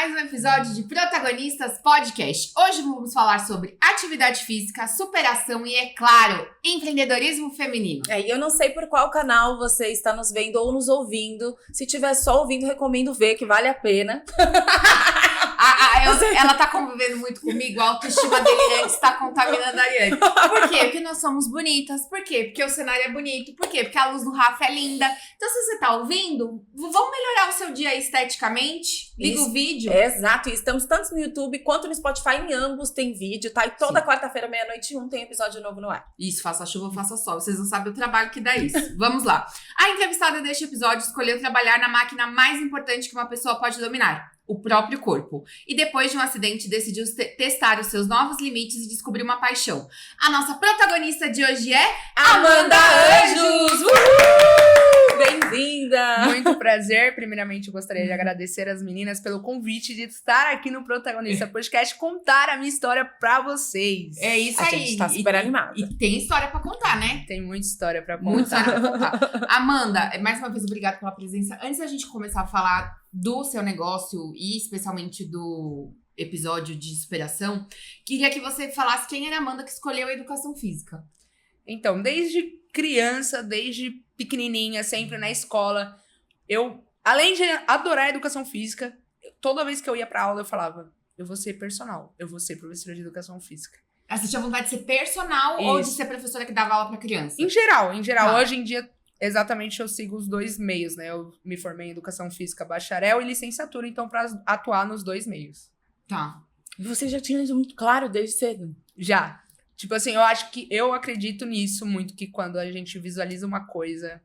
mais um episódio de Protagonistas Podcast. Hoje vamos falar sobre atividade física, superação e, é claro, empreendedorismo feminino. E eu não sei por qual canal você está nos vendo ou nos ouvindo. Se tiver só ouvindo, recomendo ver, que vale a pena. Ela tá convivendo muito comigo, a autoestima delirante está contaminando a Ariane. Por quê? Porque nós somos bonitas. Por quê? Porque o cenário é bonito. Por quê? Porque a luz do Rafa é linda. Então, se você tá ouvindo, vamos melhorar o seu dia esteticamente? Liga o vídeo. Exato. E estamos tanto no YouTube quanto no Spotify. Em ambos tem vídeo, tá? E toda quarta-feira, 12h01, tem episódio novo no ar. Isso, faça chuva, faça sol. Vocês não sabem o trabalho que dá isso. Vamos lá. A entrevistada deste episódio escolheu trabalhar na máquina mais importante que uma pessoa pode dominar: o próprio corpo. E depois de um acidente, decidiu testar os seus novos limites e descobrir uma paixão. A nossa protagonista de hoje é Amanda Anjos! Bem-vinda! Muito prazer. Primeiramente, eu gostaria de agradecer às meninas pelo convite de estar aqui no Protagonista Podcast, contar a minha história pra vocês. É isso A aí. gente tá super animada. E tem história pra contar, né? Tem muita história pra contar. Muita história pra contar. Amanda, mais uma vez, obrigada pela presença. Antes da gente começar a falar do seu negócio e especialmente do episódio de superação, queria que você falasse quem era a Amanda que escolheu a educação física. Então, desde criança, desde pequenininha, sempre na escola, eu, além de adorar a educação física, toda vez que eu ia pra aula, eu falava: eu vou ser personal, eu vou ser professora de educação física. Você tinha vontade de ser personal ou de ser professora que dava aula pra criança? Em geral. Tá. Hoje em dia, exatamente, eu sigo os dois meios, né? Eu me formei em educação física bacharel e licenciatura, então pra atuar nos dois meios. Tá. Você já tinha isso muito claro desde cedo. Já. Tipo assim, eu acredito nisso muito, que quando a gente visualiza uma coisa,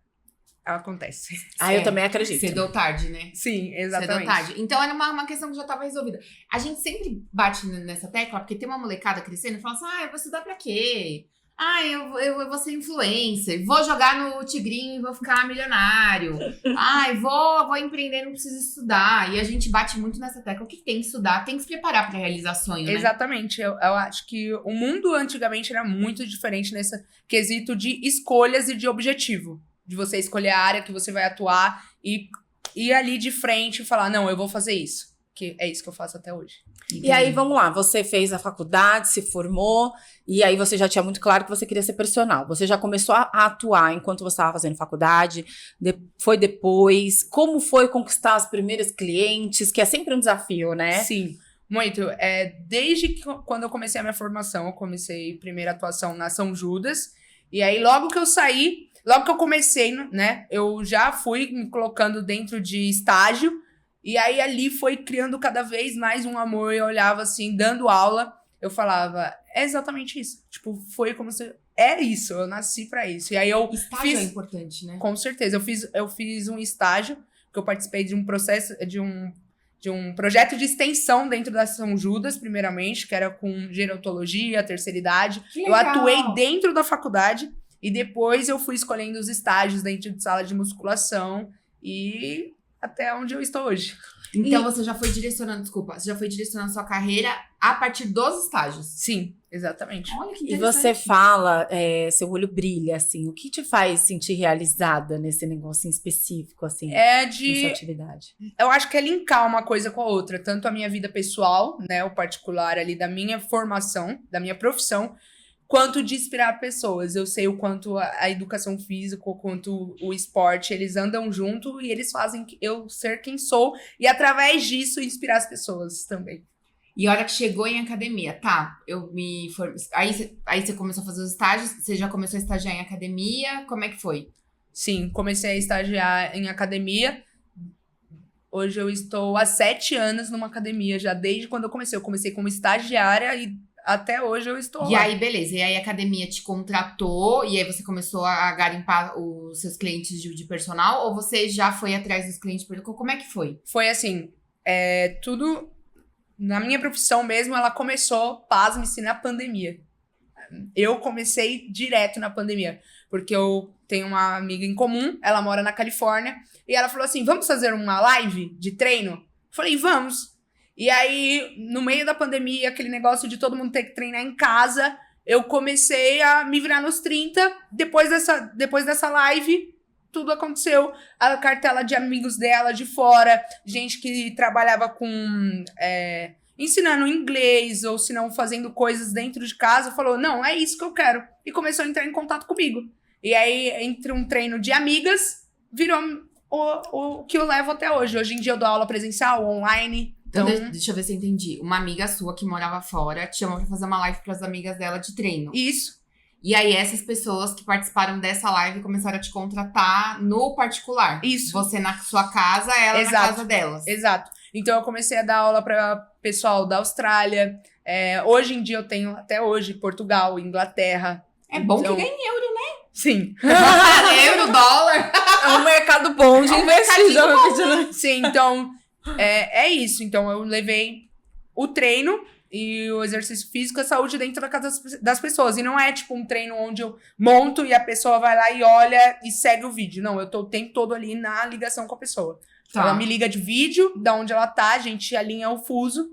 ela acontece. Eu também acredito. Cedo ou tarde, né? Sim, Cedo ou exatamente. tarde. Então era uma questão que já estava resolvida. A gente sempre bate nessa tecla, porque tem uma molecada crescendo e fala assim: eu vou estudar pra quê? Eu vou ser influencer, vou jogar no Tigrinho e vou ficar milionário. Vou empreender, não preciso estudar. E a gente bate muito nessa tecla. O que tem que estudar? Tem que se preparar pra realizar sonho, né? Exatamente. Eu acho que o mundo antigamente era muito diferente nesse quesito de escolhas e de objetivo. De você escolher a área que você vai atuar e ir ali de frente e falar: não, eu vou fazer isso. Que é isso que eu faço até hoje. E aí, vamos lá, você fez a faculdade, se formou, e aí você já tinha muito claro que você queria ser personal. Você já começou a atuar enquanto você estava fazendo faculdade, foi depois. Como foi conquistar as primeiras clientes, que é sempre um desafio, né? Sim, muito. Desde quando eu comecei a minha formação, eu comecei primeira atuação na São Judas, e aí logo que eu comecei, né, eu já fui me colocando dentro de estágio. E aí, ali foi criando cada vez mais um amor. Eu olhava assim, dando aula, eu falava: é exatamente isso. Tipo, foi como se... É isso, eu nasci pra isso. E aí eu Estágio é importante, né? Com certeza. Eu fiz um estágio, que eu participei de um processo, de um projeto de extensão dentro da São Judas, primeiramente, que era com gerontologia, terceira idade. Que Eu legal. atuei dentro da faculdade e depois eu fui escolhendo os estágios dentro de sala de musculação e até onde eu estou hoje. Então você já foi direcionando sua carreira a partir dos estágios. Sim, exatamente. Olha que E interessante. você fala, seu olho brilha, assim. O que te faz sentir realizada nesse negócio em específico, assim, nessa atividade? Eu acho que é linkar uma coisa com a outra. Tanto a minha vida pessoal, né, o particular ali da minha formação, da minha profissão, quanto de inspirar pessoas. Eu sei o quanto a educação física, o quanto o esporte, eles andam junto e eles fazem eu ser quem sou. E através disso, inspirar as pessoas também. E a hora que chegou em academia, tá? Eu me formei. Aí você começou a fazer os estágios. Você já começou a estagiar em academia? Como é que foi? Sim, comecei a estagiar em academia. Hoje eu estou há 7 anos numa academia, já desde quando eu comecei. Eu comecei como estagiária e até hoje eu estou E lá. aí, beleza. E aí a academia te contratou e aí você começou a garimpar os seus clientes de personal? Ou você já foi atrás dos clientes? Como é que foi? Foi assim, tudo... Na minha profissão mesmo, ela começou, pasme-se, na pandemia. Eu comecei direto na pandemia, porque eu tenho uma amiga em comum, ela mora na Califórnia, e ela falou assim: vamos fazer uma live de treino? Eu falei: vamos. E aí, no meio da pandemia, aquele negócio de todo mundo ter que treinar em casa, eu comecei a me virar nos 30, depois dessa live, tudo aconteceu. A cartela de amigos dela de fora, gente que trabalhava com... ensinando inglês, ou se não, fazendo coisas dentro de casa, falou, não, é isso que eu quero. E começou a entrar em contato comigo. E aí, entre um treino de amigas, virou o que eu levo até hoje. Hoje em dia eu dou aula presencial, online. Então, deixa eu ver se eu entendi. Uma amiga sua que morava fora te chamou pra fazer uma live pras amigas dela de treino. Isso. E aí, essas pessoas que participaram dessa live começaram a te contratar no particular. Isso. Você na sua casa, ela na casa delas. Exato. Então, eu comecei a dar aula para pessoal da Austrália. Hoje em dia, eu tenho, até hoje, Portugal, Inglaterra. É bom então, que ganhe euro, né? Sim. Euro, dólar. É um mercado bom de investir. Sim, então, é isso. Então, eu levei o treino e o exercício físico, a saúde dentro da casa das pessoas. E não é tipo um treino onde eu monto e a pessoa vai lá e olha e segue o vídeo. Não, eu tô o tempo todo ali na ligação com a pessoa. Tá. Ela me liga de vídeo, da onde ela tá, a gente alinha o fuso,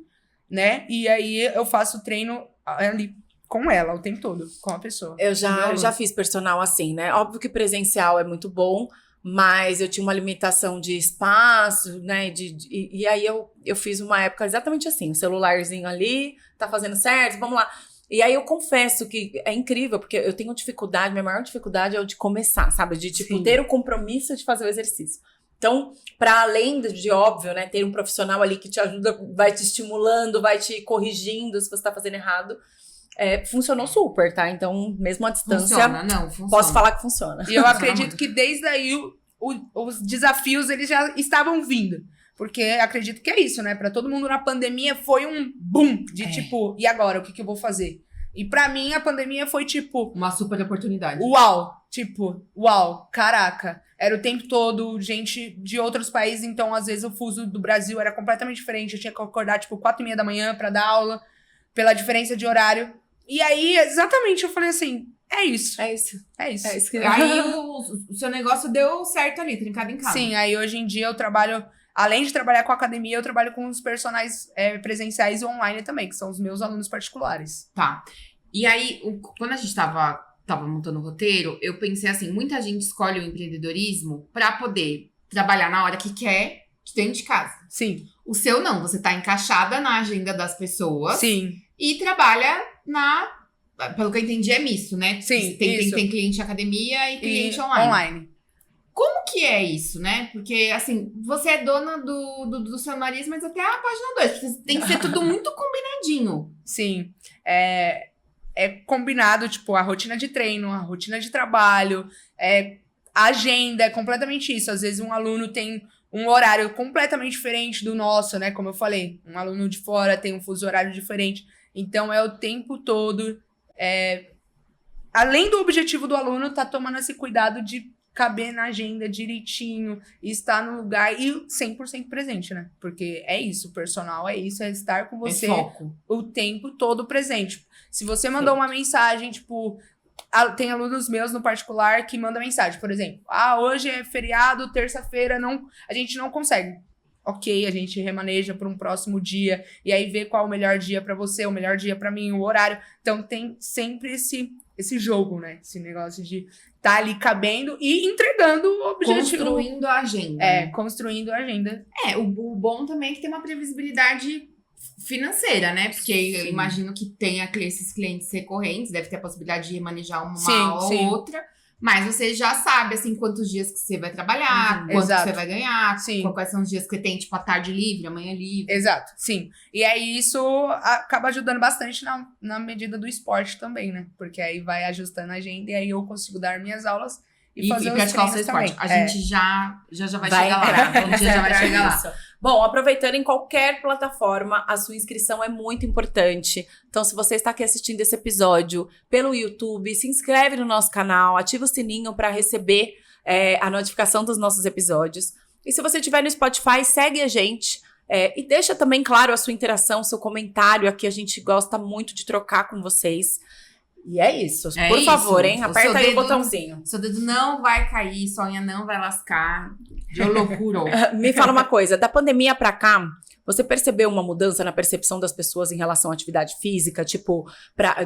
né? E aí eu faço o treino ali com ela o tempo todo, com a pessoa. Eu já fiz personal assim, né? Óbvio que presencial é muito bom, mas eu tinha uma limitação de espaço, né? E aí eu fiz uma época exatamente assim, o celularzinho ali, tá fazendo certo, vamos lá. E aí eu confesso que é incrível, porque eu tenho dificuldade, minha maior dificuldade é o de começar, sabe? De, tipo, ter o compromisso de fazer o exercício. Então, para além de óbvio, né, ter um profissional ali que te ajuda, vai te estimulando, vai te corrigindo se você tá fazendo errado, funcionou super, tá? Então, mesmo à distância, funciona. posso falar que funciona. E eu acredito que desde aí os desafios, eles já estavam vindo. Porque acredito que é isso, né? Pra todo mundo na pandemia foi um boom de tipo, e agora? O que eu vou fazer? E pra mim, a pandemia foi tipo... uma super oportunidade. Uau! Tipo, uau, caraca. Era o tempo todo gente de outros países, então às vezes o fuso do Brasil era completamente diferente. Eu tinha que acordar, tipo, 4h30 da manhã pra dar aula, pela diferença de horário. E aí, exatamente, eu falei assim, é isso. É isso. É isso. É isso que... Aí o seu negócio deu certo ali, trincado em casa. Sim, aí hoje em dia eu trabalho, além de trabalhar com a academia, eu trabalho com os personagens presenciais e online também, que são os meus alunos particulares. Tá. E aí, quando a gente tava montando o roteiro, eu pensei assim, muita gente escolhe o empreendedorismo pra poder trabalhar na hora que quer, dentro de casa. Sim. O seu não, você tá encaixada na agenda das pessoas. Sim. E trabalha pelo que eu entendi, é misto, né? Sim, tem cliente academia e cliente online. Como que é isso, né? Porque, assim, você é dona do seu nariz, mas até a página 2. Tem que ser tudo muito combinadinho. Sim. É combinado, tipo, a rotina de treino, a rotina de trabalho, a agenda, é completamente isso. Às vezes um aluno tem um horário completamente diferente do nosso, né? Como eu falei, um aluno de fora tem um fuso horário diferente. Então, é o tempo todo... além do objetivo do aluno, tá tomando esse cuidado de caber na agenda direitinho, estar no lugar e 100% presente, né? Porque é isso, o personal é isso, é estar com você o tempo todo presente. Se você mandou uma mensagem, tipo... tem alunos meus no particular que mandam mensagem, por exemplo, hoje é feriado, terça-feira, a gente não consegue. Ok, a gente remaneja para um próximo dia, e aí vê qual é o melhor dia para você, o melhor dia para mim, o horário. Então tem sempre esse jogo, né? Esse negócio de tá ali cabendo e entregando o objetivo. Construindo a agenda. Construindo a agenda. O bom também é que tem uma previsibilidade financeira, né? Porque eu imagino que tenha esses clientes recorrentes, deve ter a possibilidade de remanejar uma ou outra. Mas você já sabe, assim, quantos dias que você vai trabalhar, quanto que você vai ganhar, quais são os dias que você tem, tipo, a tarde livre, amanhã livre. Exato, sim. E aí isso acaba ajudando bastante na medida do esporte também, né? Porque aí vai ajustando a agenda e aí eu consigo dar minhas aulas e fazer os praticar o seu treinos esporte. também. A gente já vai chegar lá. Um dia já vai chegar lá. Bom, aproveitando em qualquer plataforma, a sua inscrição é muito importante. Então, se você está aqui assistindo esse episódio pelo YouTube, se inscreve no nosso canal, ativa o sininho para receber a notificação dos nossos episódios. E se você estiver no Spotify, segue a gente. E deixa também, claro, a sua interação, seu comentário. Aqui a gente gosta muito de trocar com vocês. E é isso. Por favor, hein? Aperta aí o botãozinho. Seu dedo não vai cair, sua unha não vai lascar. De loucura. Me fala uma coisa. Da pandemia pra cá, Você percebeu uma mudança na percepção das pessoas em relação à atividade física? Tipo,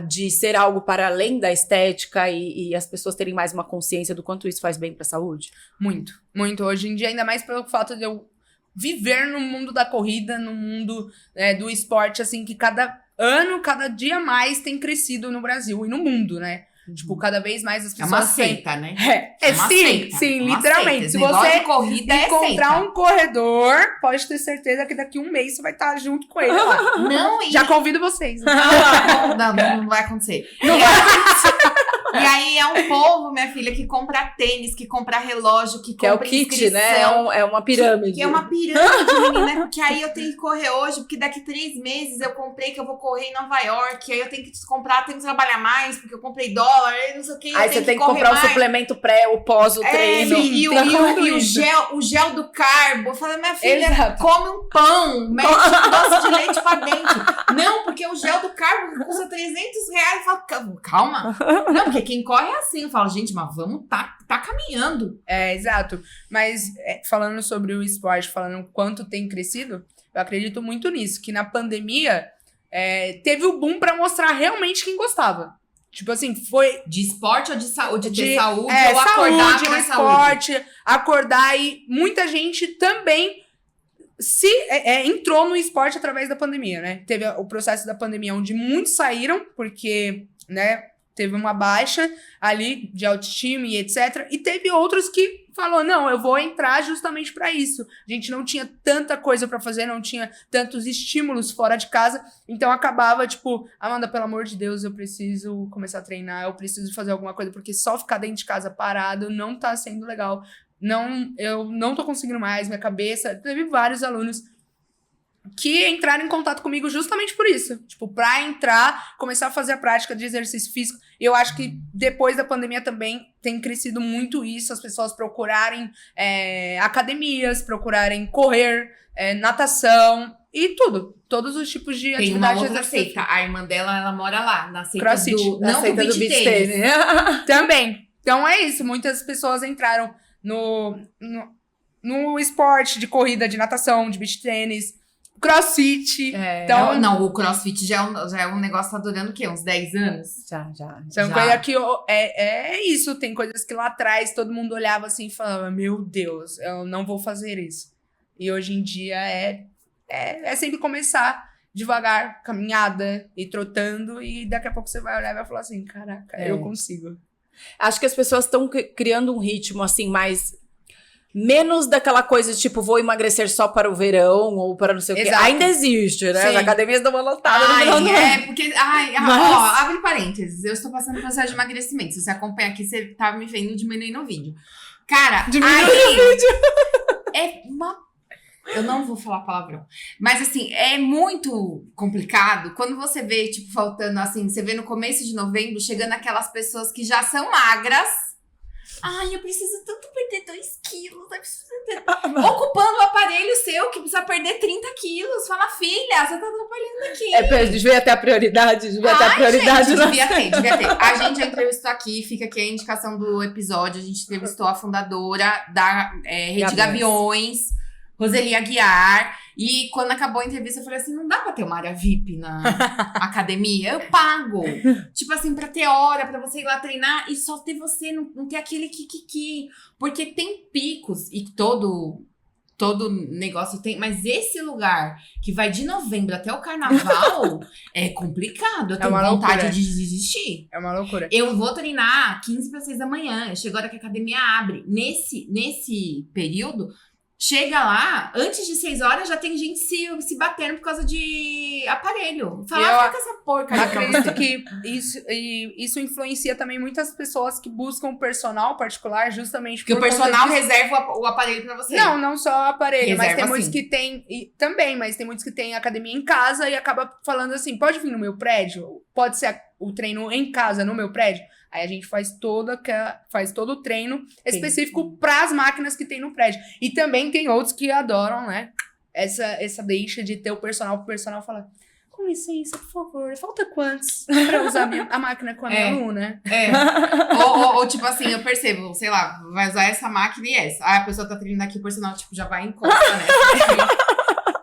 de ser algo para além da estética e as pessoas terem mais uma consciência do quanto isso faz bem para a saúde? Muito, muito. Hoje em dia, ainda mais pelo fato de eu viver no mundo da corrida, no mundo do esporte, assim, que cada ano, cada dia mais tem crescido no Brasil e no mundo, né? Tipo, cada vez mais as É pessoas uma seita, né? sim, seita, sim, uma literalmente. seita. Se Esse negócio você de corrida encontrar seita. um corredor, pode ter certeza que daqui a um mês você vai estar junto com ele lá. Não, e... Já convido vocês. Não vai acontecer. Não vai acontecer. E aí é um povo, minha filha, que compra tênis, que compra relógio, que Que é o compra kit, inscrição. né? É uma pirâmide. Que é uma pirâmide, menina, porque aí eu tenho que correr hoje, porque daqui 3 meses eu comprei que eu vou correr em Nova York, aí eu tenho que comprar, tenho que trabalhar mais, porque eu comprei dólar, aí não sei o que, Aí você tem que comprar o suplemento pré, o pós, o treino. E o gel do carbo. Eu falei, minha filha, Exato. come um pão, mete um doce de leite pra dentro. Não, porque o gel do carbo custa R$300. Eu falo, calma. Não, porque quem corre é assim. Eu falo, gente, mas vamos, tá caminhando. Exato. Mas falando sobre o esporte, falando o quanto tem crescido, eu acredito muito nisso, que na pandemia teve o boom pra mostrar realmente quem gostava. Tipo assim, foi De esporte ou de saúde? De de saúde ou acordar saúde, com no a saúde? esporte, acordar, e muita gente também entrou no esporte através da pandemia, né? Teve o processo da pandemia onde muitos saíram porque, né, teve uma baixa ali de autoestima e etc. E teve outros que falou, não, eu vou entrar justamente pra isso. A gente não tinha tanta coisa pra fazer, não tinha tantos estímulos fora de casa, então acabava, tipo, Amanda, pelo amor de Deus, eu preciso começar a treinar, eu preciso fazer alguma coisa, porque só ficar dentro de casa parado não tá sendo legal. Não, eu não tô conseguindo mais, minha cabeça. Teve vários alunos que entraram em contato comigo justamente por isso. Tipo, pra entrar, começar a fazer a prática de exercício físico. E eu acho que depois da pandemia também tem crescido muito isso, as pessoas procurarem academias, procurarem correr, natação e tudo. Todos os tipos de Tem uma atividade de outra exercício. seita. A irmã dela, ela mora lá, na seita CrossFit. do... Na Não, seita do beach tênis. Também. Então é isso, muitas pessoas entraram no esporte de corrida, de natação, de beach tênis, crossfit. Então, Não, o CrossFit já é um negócio que tá durando o quê? Uns 10 anos? Já. são coisas que isso, tem coisas que lá atrás todo mundo olhava assim e falava, meu Deus, eu não vou fazer isso. E hoje em dia é sempre começar devagar, caminhada e trotando, e daqui a pouco você vai olhar e vai falar assim, caraca, eu consigo. Acho que as pessoas estão criando um ritmo, assim, mais... Menos daquela coisa de, tipo, vou emagrecer só para o verão ou para não sei o quê. Exato. Ainda existe, né? Sim. As academias dão uma lotada no verão. Porque... Mas- Ó, abre parênteses. Eu estou passando por processo de emagrecimento. Se você acompanha aqui, você tá me vendo diminuindo o vídeo. Cara, é uma... Eu não vou falar palavrão. Mas, assim, é muito complicado quando você vê, tipo, faltando, assim, você vê no começo de novembro, chegando aquelas pessoas que já são magras. Ai, eu preciso tanto perder 2 quilos. Eu preciso ocupando o aparelho seu que precisa perder 30 quilos. Fala, filha, você tá atrapalhando aqui. Devia ter a prioridade, Gente, né? devia ter. A gente já entrevistou aqui, fica aqui a indicação do episódio. A gente entrevistou a fundadora da Rede Gaviões, Roseli Aguiar. E quando acabou a entrevista, eu falei assim, não dá pra ter uma área VIP na academia? Eu pago. Tipo assim, pra ter hora, pra você ir lá treinar e só ter você, não ter aquele kikiki. Porque tem picos e todo negócio tem. Mas esse lugar que vai de novembro até o carnaval é complicado. Eu tenho uma vontade loucura. de desistir. É uma loucura. Eu vou treinar 15 para 6 da manhã. Chega a hora que a academia abre. Nesse período, chega lá, antes de 6 horas, já tem gente se batendo por causa de aparelho. Fala, fica com essa porcaria. Acredito que isso influencia também muitas pessoas que buscam personal particular justamente Porque o por conta personal disso. reserva o aparelho pra você. Não só o aparelho, mas Reserva tem muitos sim. que tem mas tem muitos que tem academia em casa e acaba falando assim, pode vir no meu prédio? Pode ser o treino em casa no meu prédio? Aí a gente faz todo o treino específico para as máquinas que tem no prédio. E também tem outros que adoram, né? Essa deixa de ter o personal falar, com licença, por favor, falta quantos pra usar a máquina com a minha aluna? Ou tipo assim, eu percebo, sei lá, vai usar essa máquina e essa. Aí a pessoa tá treinando aqui, o personal tipo, já vai em costa, né?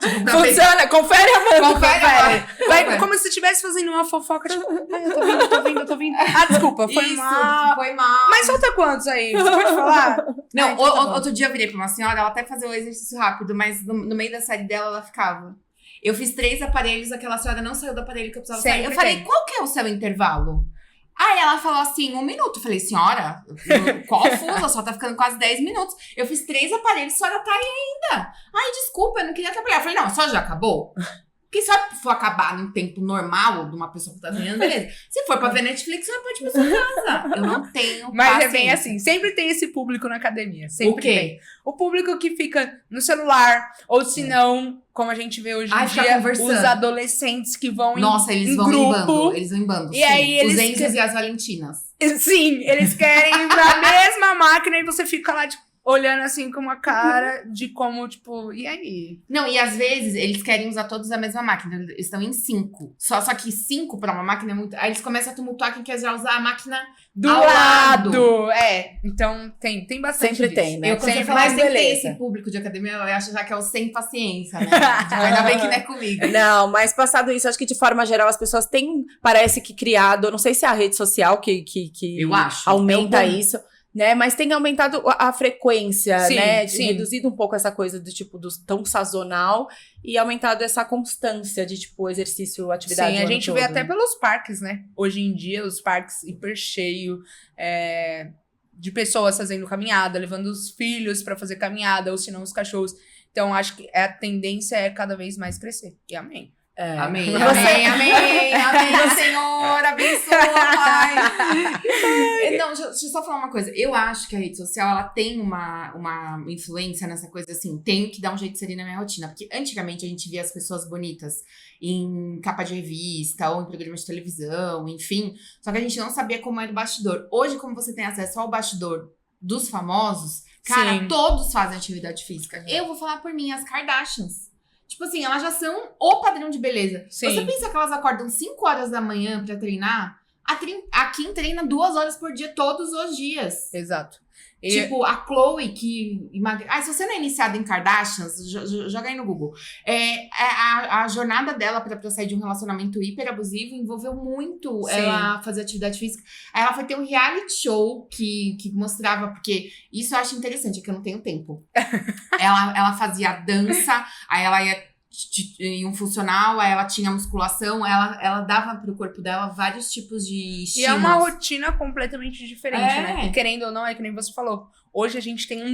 Tipo, Funciona, confere, Amanda. Confere. Vai como se estivesse fazendo uma fofoca, tipo, eu tô vindo. Ah, desculpa, foi Isso, mal. foi mal. Mas solta quantos aí? Você pode falar? Não, Então tá bom. outro dia eu virei pra uma senhora, ela até fazia o exercício rápido, mas no meio da série dela, ela ficava. Eu fiz 3 aparelhos, aquela senhora não saiu do aparelho que eu precisava sair. Eu Sempre falei, tem. qual que é o seu intervalo? Aí ela falou assim, 1 minuto. Eu falei, senhora, qual fuso? Só tá ficando quase 10 minutos. Eu fiz 3 aparelhos, a senhora tá aí ainda. Ai, desculpa, eu não queria atrapalhar. Eu falei, não, a senhora já acabou? Porque se ela for acabar num tempo normal de uma pessoa que tá treinando, beleza. Se for pra ver Netflix, ela pode ir pra sua casa. Eu não tenho Mas paciência. é bem assim, sempre tem esse público na academia. Sempre O quê? tem. O público que fica no celular, ou se não, como a gente vê hoje em Ai, fica dia, conversando. os adolescentes que vão Nossa, eles em vão grupo. em bando. Eles vão em bando, E sim. aí Os eles Enzos e as Valentinas. Sim, eles querem ir pra mesma máquina e você fica lá, tipo, olhando assim com uma cara de como, tipo, e aí? Não, e às vezes eles querem usar todos a mesma máquina. Eles estão em 5. Só que 5 pra uma máquina é muito. Aí eles começam a tumultuar quem quer já usar a máquina Do ao lado! É, então tem bastante Sempre disso. tem, né? Eu, quando você Sempre, fala, mas sempre tem beleza. esse público de academia, eu acho já que é o sem paciência, né? Tipo, ainda bem que não é comigo. Não, mas passado isso, acho que de forma geral as pessoas têm, parece que criado, não sei se é a rede social que Eu acho. aumenta É o bom. isso, né? Mas tem aumentado a frequência, Sim, né? sim. Reduzido um pouco essa coisa do tipo do tão sazonal e aumentado essa constância de tipo exercício, atividade. Sim, o a ano gente vê todo. até pelos parques, né? Hoje em dia, os parques hiper cheios, de pessoas fazendo caminhada, levando os filhos pra fazer caminhada, ou se não, os cachorros. Então, acho que a tendência é cada vez mais crescer. E amém. É. Amém, Você- amém, amém, amém, Senhor, abençoa, Pai. Não, deixa eu só falar uma coisa. Eu acho que a rede social, ela tem uma influência nessa coisa assim, tenho que dar um jeito de inserir na minha rotina. Porque antigamente a gente via as pessoas bonitas em capa de revista ou em programa de televisão, enfim. Só que a gente não sabia como era o bastidor. Hoje, como você tem acesso ao bastidor dos famosos, cara, Sim. todos fazem atividade física. Eu vou falar por mim, as Kardashians. Tipo assim, elas já são o padrão de beleza. Sim. Você pensa que elas acordam 5 horas da manhã pra treinar? A Kim treina 2 horas por dia, todos os dias. Exato. E- Tipo, a Chloe que emagrece. Ah, se você não é iniciado em Kardashians, joga aí no Google. A jornada dela pra sair de um relacionamento hiper abusivo envolveu muito Sim. ela fazer atividade física. Aí ela foi ter um reality show que mostrava, porque isso eu acho interessante, é que eu não tenho tempo. ela fazia dança, aí ela ia em um funcional, aí ela tinha musculação, ela dava pro corpo dela vários tipos de estímulos. E é uma rotina completamente diferente, É. né? E querendo ou não, é que nem você falou. Hoje a gente tem um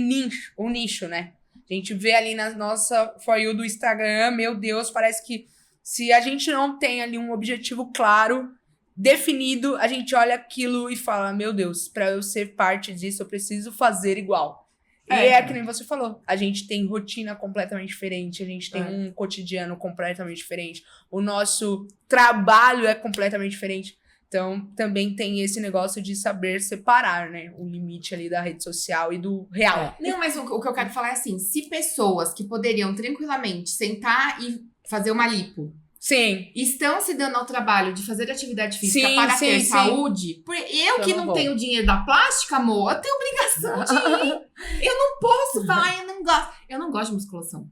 nicho, né? A gente vê ali na nossa For You do Instagram, meu Deus, parece que se a gente não tem ali um objetivo claro, definido, a gente olha aquilo e fala, meu Deus, pra eu ser parte disso, eu preciso fazer igual. E é que nem você falou, a gente tem rotina completamente diferente, a gente tem um cotidiano completamente diferente, o nosso trabalho é completamente diferente. Então, também tem esse negócio de saber separar, né? O limite ali da rede social e do real. Não, mas o que eu quero falar é assim, se pessoas que poderiam tranquilamente sentar e fazer uma lipo Sim. estão se dando ao trabalho de fazer atividade física Sim, para sim, ter sim. saúde, eu que não não vou. tenho dinheiro da plástica, amor, eu tenho obrigação de ir. Eu não posso falar, eu não gosto. Eu não gosto de musculação.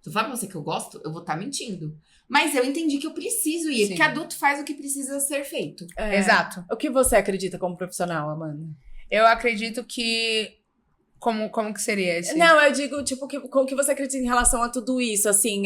Se eu falar pra você que eu gosto, eu vou estar mentindo. Mas eu entendi que eu preciso ir, Sim. porque adulto faz o que precisa ser feito. É. Exato. O que você acredita como profissional, Amanda? Eu acredito que... Como que seria esse? Não, eu digo, tipo, como que você acredita em relação a tudo isso, assim,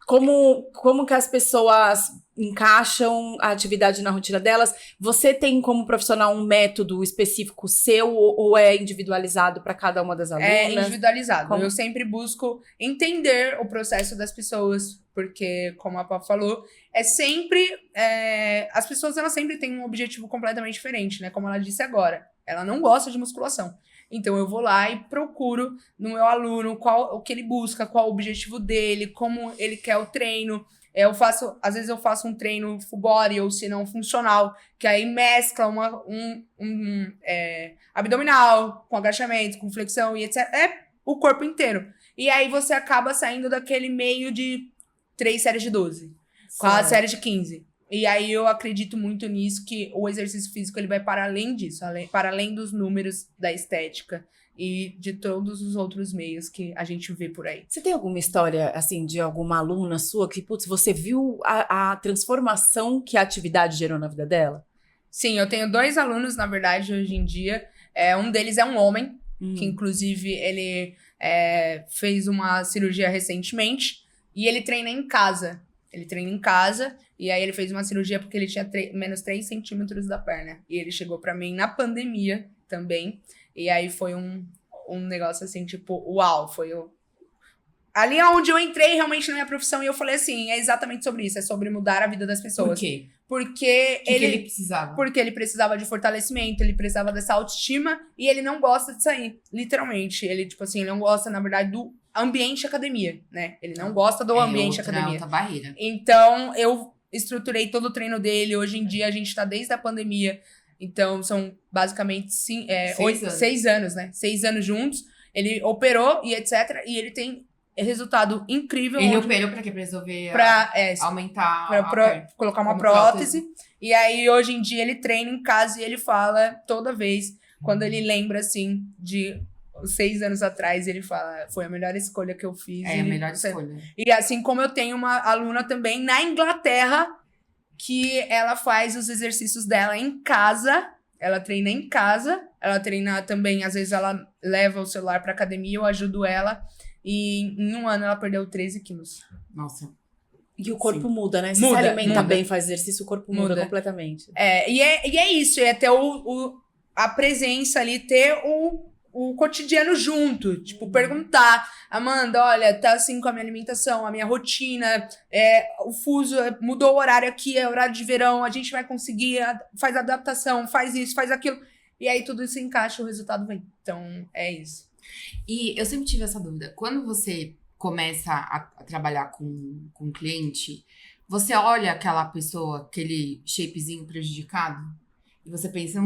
como que as pessoas encaixam a atividade na rotina delas? Você tem como profissional um método específico seu ou é individualizado para cada uma das alunas? É individualizado. Como? Eu sempre busco entender o processo das pessoas, porque, como a Pá falou, é sempre... as pessoas, elas sempre têm um objetivo completamente diferente, né? Como ela disse agora. Ela não gosta de musculação. Então, eu vou lá e procuro no meu aluno o que ele busca, qual o objetivo dele, como ele quer o treino. Às vezes eu faço um treino full body ou se não funcional, que aí mescla abdominal com agachamento, com flexão e etc. É o corpo inteiro. E aí você acaba saindo daquele meio de 3 séries de 12, 4 séries de 15. E aí eu acredito muito nisso, que o exercício físico ele vai para além disso, para além dos números da estética e de todos os outros meios que a gente vê por aí. Você tem alguma história, assim, de alguma aluna sua que, putz, você viu a transformação que a atividade gerou na vida dela? Sim, eu tenho 2 alunos, na verdade, hoje em dia. Um deles é um homem, que inclusive ele fez uma cirurgia recentemente, e ele treina em casa. E aí ele fez uma cirurgia porque ele tinha menos 3 centímetros da perna. E ele chegou pra mim na pandemia também. E aí foi um negócio assim, tipo, uau, ali onde eu entrei realmente na minha profissão e eu falei assim, é exatamente sobre isso, é sobre mudar a vida das pessoas. Por quê? Porque Que ele precisava? Porque ele precisava de fortalecimento, ele precisava dessa autoestima e ele não gosta de sair, literalmente. Ele, tipo assim, ele não gosta, na verdade, do ambiente academia, né? Ele não gosta do ambiente academia. Outra barreira. Então, eu estruturei todo o treino dele. Hoje em dia, a gente tá desde a pandemia. Então, são basicamente 6 anos, né? 6 anos juntos. Ele operou e etc. E ele tem resultado incrível. Ele operou pra quê? Pra resolver aumentar pra colocar uma prótese. E aí, hoje em dia, ele treina em casa e ele fala toda vez, quando ele lembra, assim, de 6 anos atrás, ele fala, foi a melhor escolha que eu fiz. A melhor escolha. E assim como eu tenho uma aluna também na Inglaterra, que ela faz os exercícios dela em casa, ela treina em casa, ela treina também, às vezes ela leva o celular pra academia, eu ajudo ela, e em 1 ano ela perdeu 13 quilos. Nossa. E o corpo muda, né? Se você alimenta bem, faz exercício, o corpo muda completamente. E é isso, é ter a presença ali, ter o cotidiano junto, tipo, perguntar, Amanda, olha, tá assim com a minha alimentação, a minha rotina, o fuso, mudou o horário aqui, é horário de verão, a gente vai conseguir, faz adaptação, faz isso, faz aquilo, e aí tudo isso encaixa, o resultado vem. Então, é isso. E eu sempre tive essa dúvida, quando você começa a trabalhar com um cliente, você olha aquela pessoa, aquele shapezinho prejudicado, e você pensa,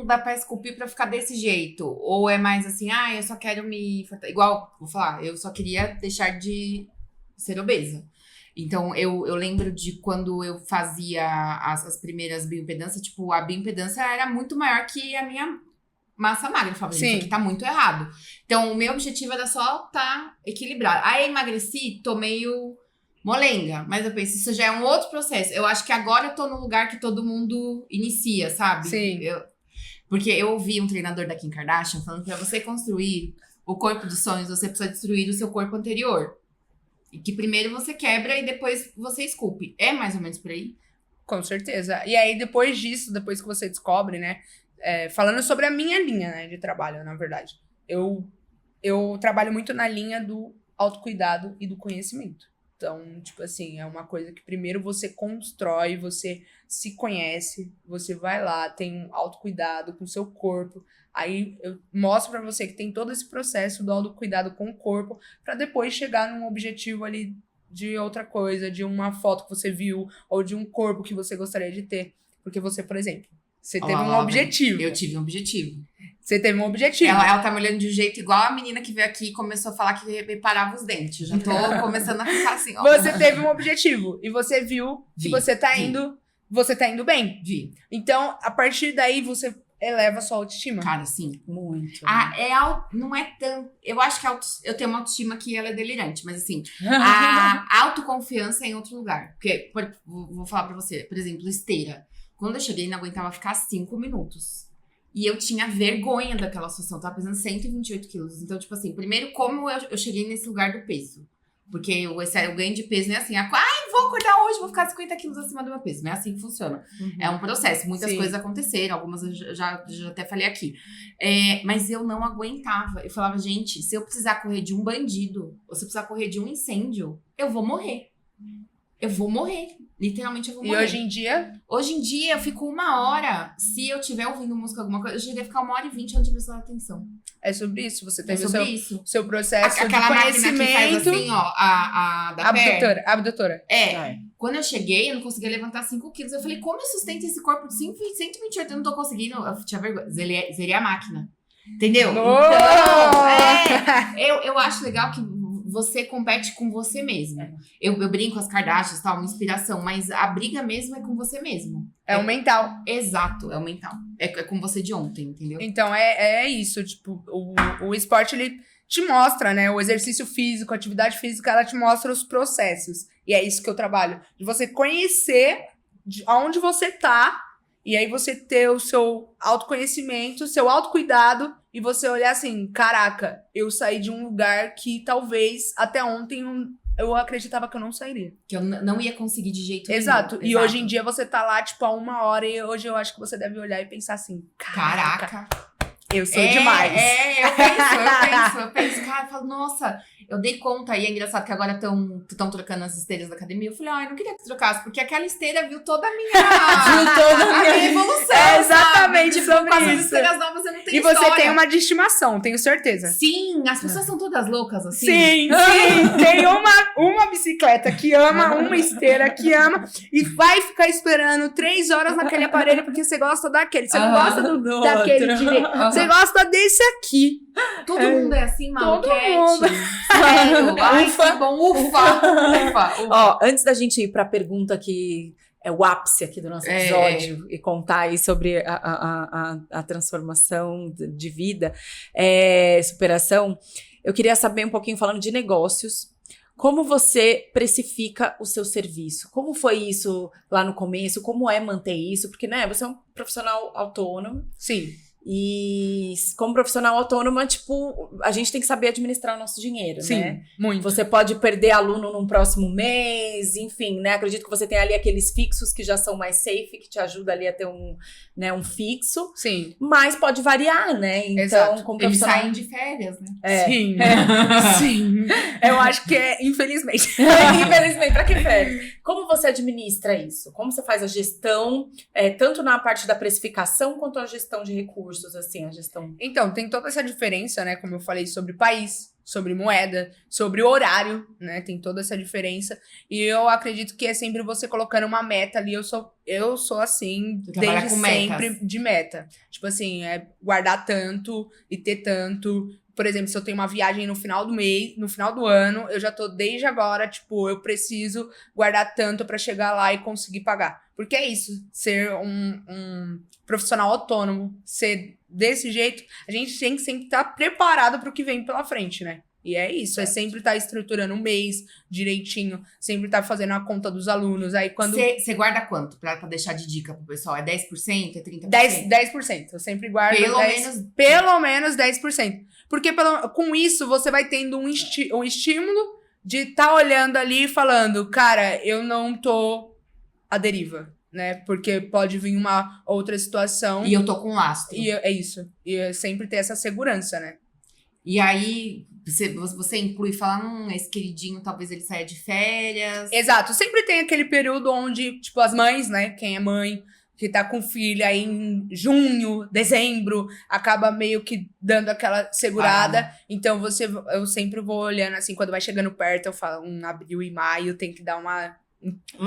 dá pra esculpir pra ficar desse jeito. Ou é mais assim, eu só quero me... Igual, vou falar, eu só queria deixar de ser obesa. Então, eu lembro de quando eu fazia as primeiras bioimpedâncias, tipo, a bioimpedância era muito maior que a minha massa magra. Eu falava, isso aqui tá muito errado. Então, o meu objetivo era só tá equilibrado. Aí, emagreci, tô meio molenga, mas eu penso, isso já é um outro processo. Eu acho que agora eu tô no lugar que todo mundo inicia, sabe? Sim. Porque eu ouvi um treinador da Kim Kardashian falando que pra você construir o corpo dos sonhos, você precisa destruir o seu corpo anterior. E que primeiro você quebra e depois você esculpe. É mais ou menos por aí? Com certeza. E aí, depois disso, depois que você descobre, né? Falando sobre a minha linha, né, de trabalho, na verdade. Eu trabalho muito na linha do autocuidado e do conhecimento. Então, tipo assim, é uma coisa que primeiro você constrói, você se conhece, você vai lá, tem um autocuidado com o seu corpo. Aí eu mostro pra você que tem todo esse processo do autocuidado com o corpo pra depois chegar num objetivo ali de outra coisa, de uma foto que você viu ou de um corpo que você gostaria de ter. Porque você, por exemplo, você teve um objetivo. Eu tive um objetivo. Você teve um objetivo. Ela tá me olhando de um jeito igual a menina que veio aqui e começou a falar que reparava os dentes. Eu já tô começando a ficar assim, ó. Você teve um objetivo e você viu que você tá indo bem. Vi. Então, a partir daí, você eleva a sua autoestima. Cara, sim. Muito. Não é tão... Eu acho que eu tenho uma autoestima que ela é delirante, mas assim, a autoconfiança é em outro lugar. Porque, vou falar pra você, por exemplo, esteira. Quando eu cheguei, não aguentava ficar 5 minutos. E eu tinha vergonha daquela situação. Eu tava pesando 128 quilos. Então, tipo assim, primeiro, como eu cheguei nesse lugar do peso? Porque o ganho de peso não é assim, vou acordar hoje, vou ficar 50 quilos acima do meu peso. Não é assim que funciona. Uhum. É um processo. Muitas coisas aconteceram, algumas eu já até falei aqui. Mas eu não aguentava. Eu falava, gente, se eu precisar correr de um bandido, ou se eu precisar correr de um incêndio, eu vou morrer. Eu vou morrer. Literalmente eu vou morrer. E hoje em dia? Hoje em dia eu fico 1 hora. Se eu estiver ouvindo música, alguma coisa, eu cheguei a ficar 1h20 antes de prestar atenção. É sobre isso. Você teve isso. seu processo Aquela de máquina conhecimento. que faz assim, ó, a da perna. Abdutora. Quando eu cheguei, eu não conseguia levantar 5 quilos. Eu falei, como eu sustento esse corpo de 128? Eu não tô conseguindo. Eu tinha vergonha. Zerei a máquina. Entendeu? Oh! Então, eu acho legal que você compete com você mesmo. Eu brinco as Kardashians, tal, uma inspiração, mas a briga mesmo é com você mesmo. É o mental. Exato, é o mental. É com você de ontem, entendeu? Então, é isso. Tipo, o esporte, ele te mostra, né? O exercício físico, a atividade física, ela te mostra os processos. E é isso que eu trabalho. De você conhecer aonde você tá, e aí você ter o seu autoconhecimento, seu autocuidado, e você olhar assim, caraca, eu saí de um lugar que talvez até ontem eu acreditava que eu não sairia. Que eu não ia conseguir de jeito nenhum. Exato. E hoje em dia você tá lá, tipo, há 1 hora, e hoje eu acho que você deve olhar e pensar assim, Caraca. Eu sou demais. Eu penso, cara, eu falo, nossa, eu dei conta, e é engraçado que agora estão trocando as esteiras da academia. Eu falei, eu não queria que trocasse, porque aquela esteira viu toda a minha evolução. É exatamente sabe? sobre com essas isso. esteiras novas eu não tenho E você história. tem uma de estimação, tenho certeza. Sim, as pessoas são todas loucas, assim. Sim. Tem uma bicicleta que ama, uma esteira que ama, e vai ficar esperando 3 horas naquele aparelho porque você gosta daquele. Você não gosta daquele direito. Você gosta desse aqui. Todo mundo é assim, Todo maluquete. mundo. Sério. Ai, que bom. Ufa. Ó, antes da gente ir pra pergunta que é o ápice aqui do nosso episódio e contar aí sobre a transformação de vida, superação, eu queria saber um pouquinho, falando de negócios, como você precifica o seu serviço? Como foi isso lá no começo? Como é manter isso? Porque, né, você é um profissional autônomo. Sim. E como profissional autônoma, tipo, a gente tem que saber administrar o nosso dinheiro, Sim, né? muito. Você pode perder aluno num próximo mês, enfim, né? Acredito que você tem ali aqueles fixos que já são mais safe, que te ajuda ali a ter um fixo. Sim. Mas pode variar, né? Então, Exato. como Eles profissional... saem de férias, né? Sim. Sim. Eu acho que infelizmente. Infelizmente, pra que férias? Como você administra isso? Como você faz a gestão, tanto na parte da precificação quanto a gestão de recursos, assim, a gestão... Então, tem toda essa diferença, né? Como eu falei, sobre país, sobre moeda, sobre horário, né? Tem toda essa diferença. E eu acredito que é sempre você colocando uma meta ali. Eu sou assim, desde sempre, metas. de meta. Tipo assim, guardar tanto e ter tanto. Por exemplo, se eu tenho uma viagem no final do mês, no final do ano, eu já tô desde agora, tipo, eu preciso guardar tanto pra chegar lá e conseguir pagar. Porque é isso, ser um profissional autônomo, ser desse jeito, a gente tem que sempre estar preparado pro que vem pela frente, né? E é isso, é sempre estar estruturando um mês direitinho, sempre estar fazendo a conta dos alunos. Aí quando. Você guarda quanto pra deixar de dica pro pessoal? É 10%? É 30%? 10%. Eu sempre guardo pelo menos 10%. Porque com isso você vai tendo um estímulo de estar olhando ali e falando, cara, eu não tô à deriva, né? Porque pode vir uma outra situação. E eu tô com lastro. E é isso. E sempre ter essa segurança, né? E aí, você inclui e fala, esse queridinho, talvez ele saia de férias. Exato. Sempre tem aquele período onde, tipo, as mães, né? Quem é mãe, que tá com filho aí em junho, dezembro, acaba meio que dando aquela segurada. Então, eu sempre vou olhando assim, quando vai chegando perto, eu falo, abril e maio, tem que dar uma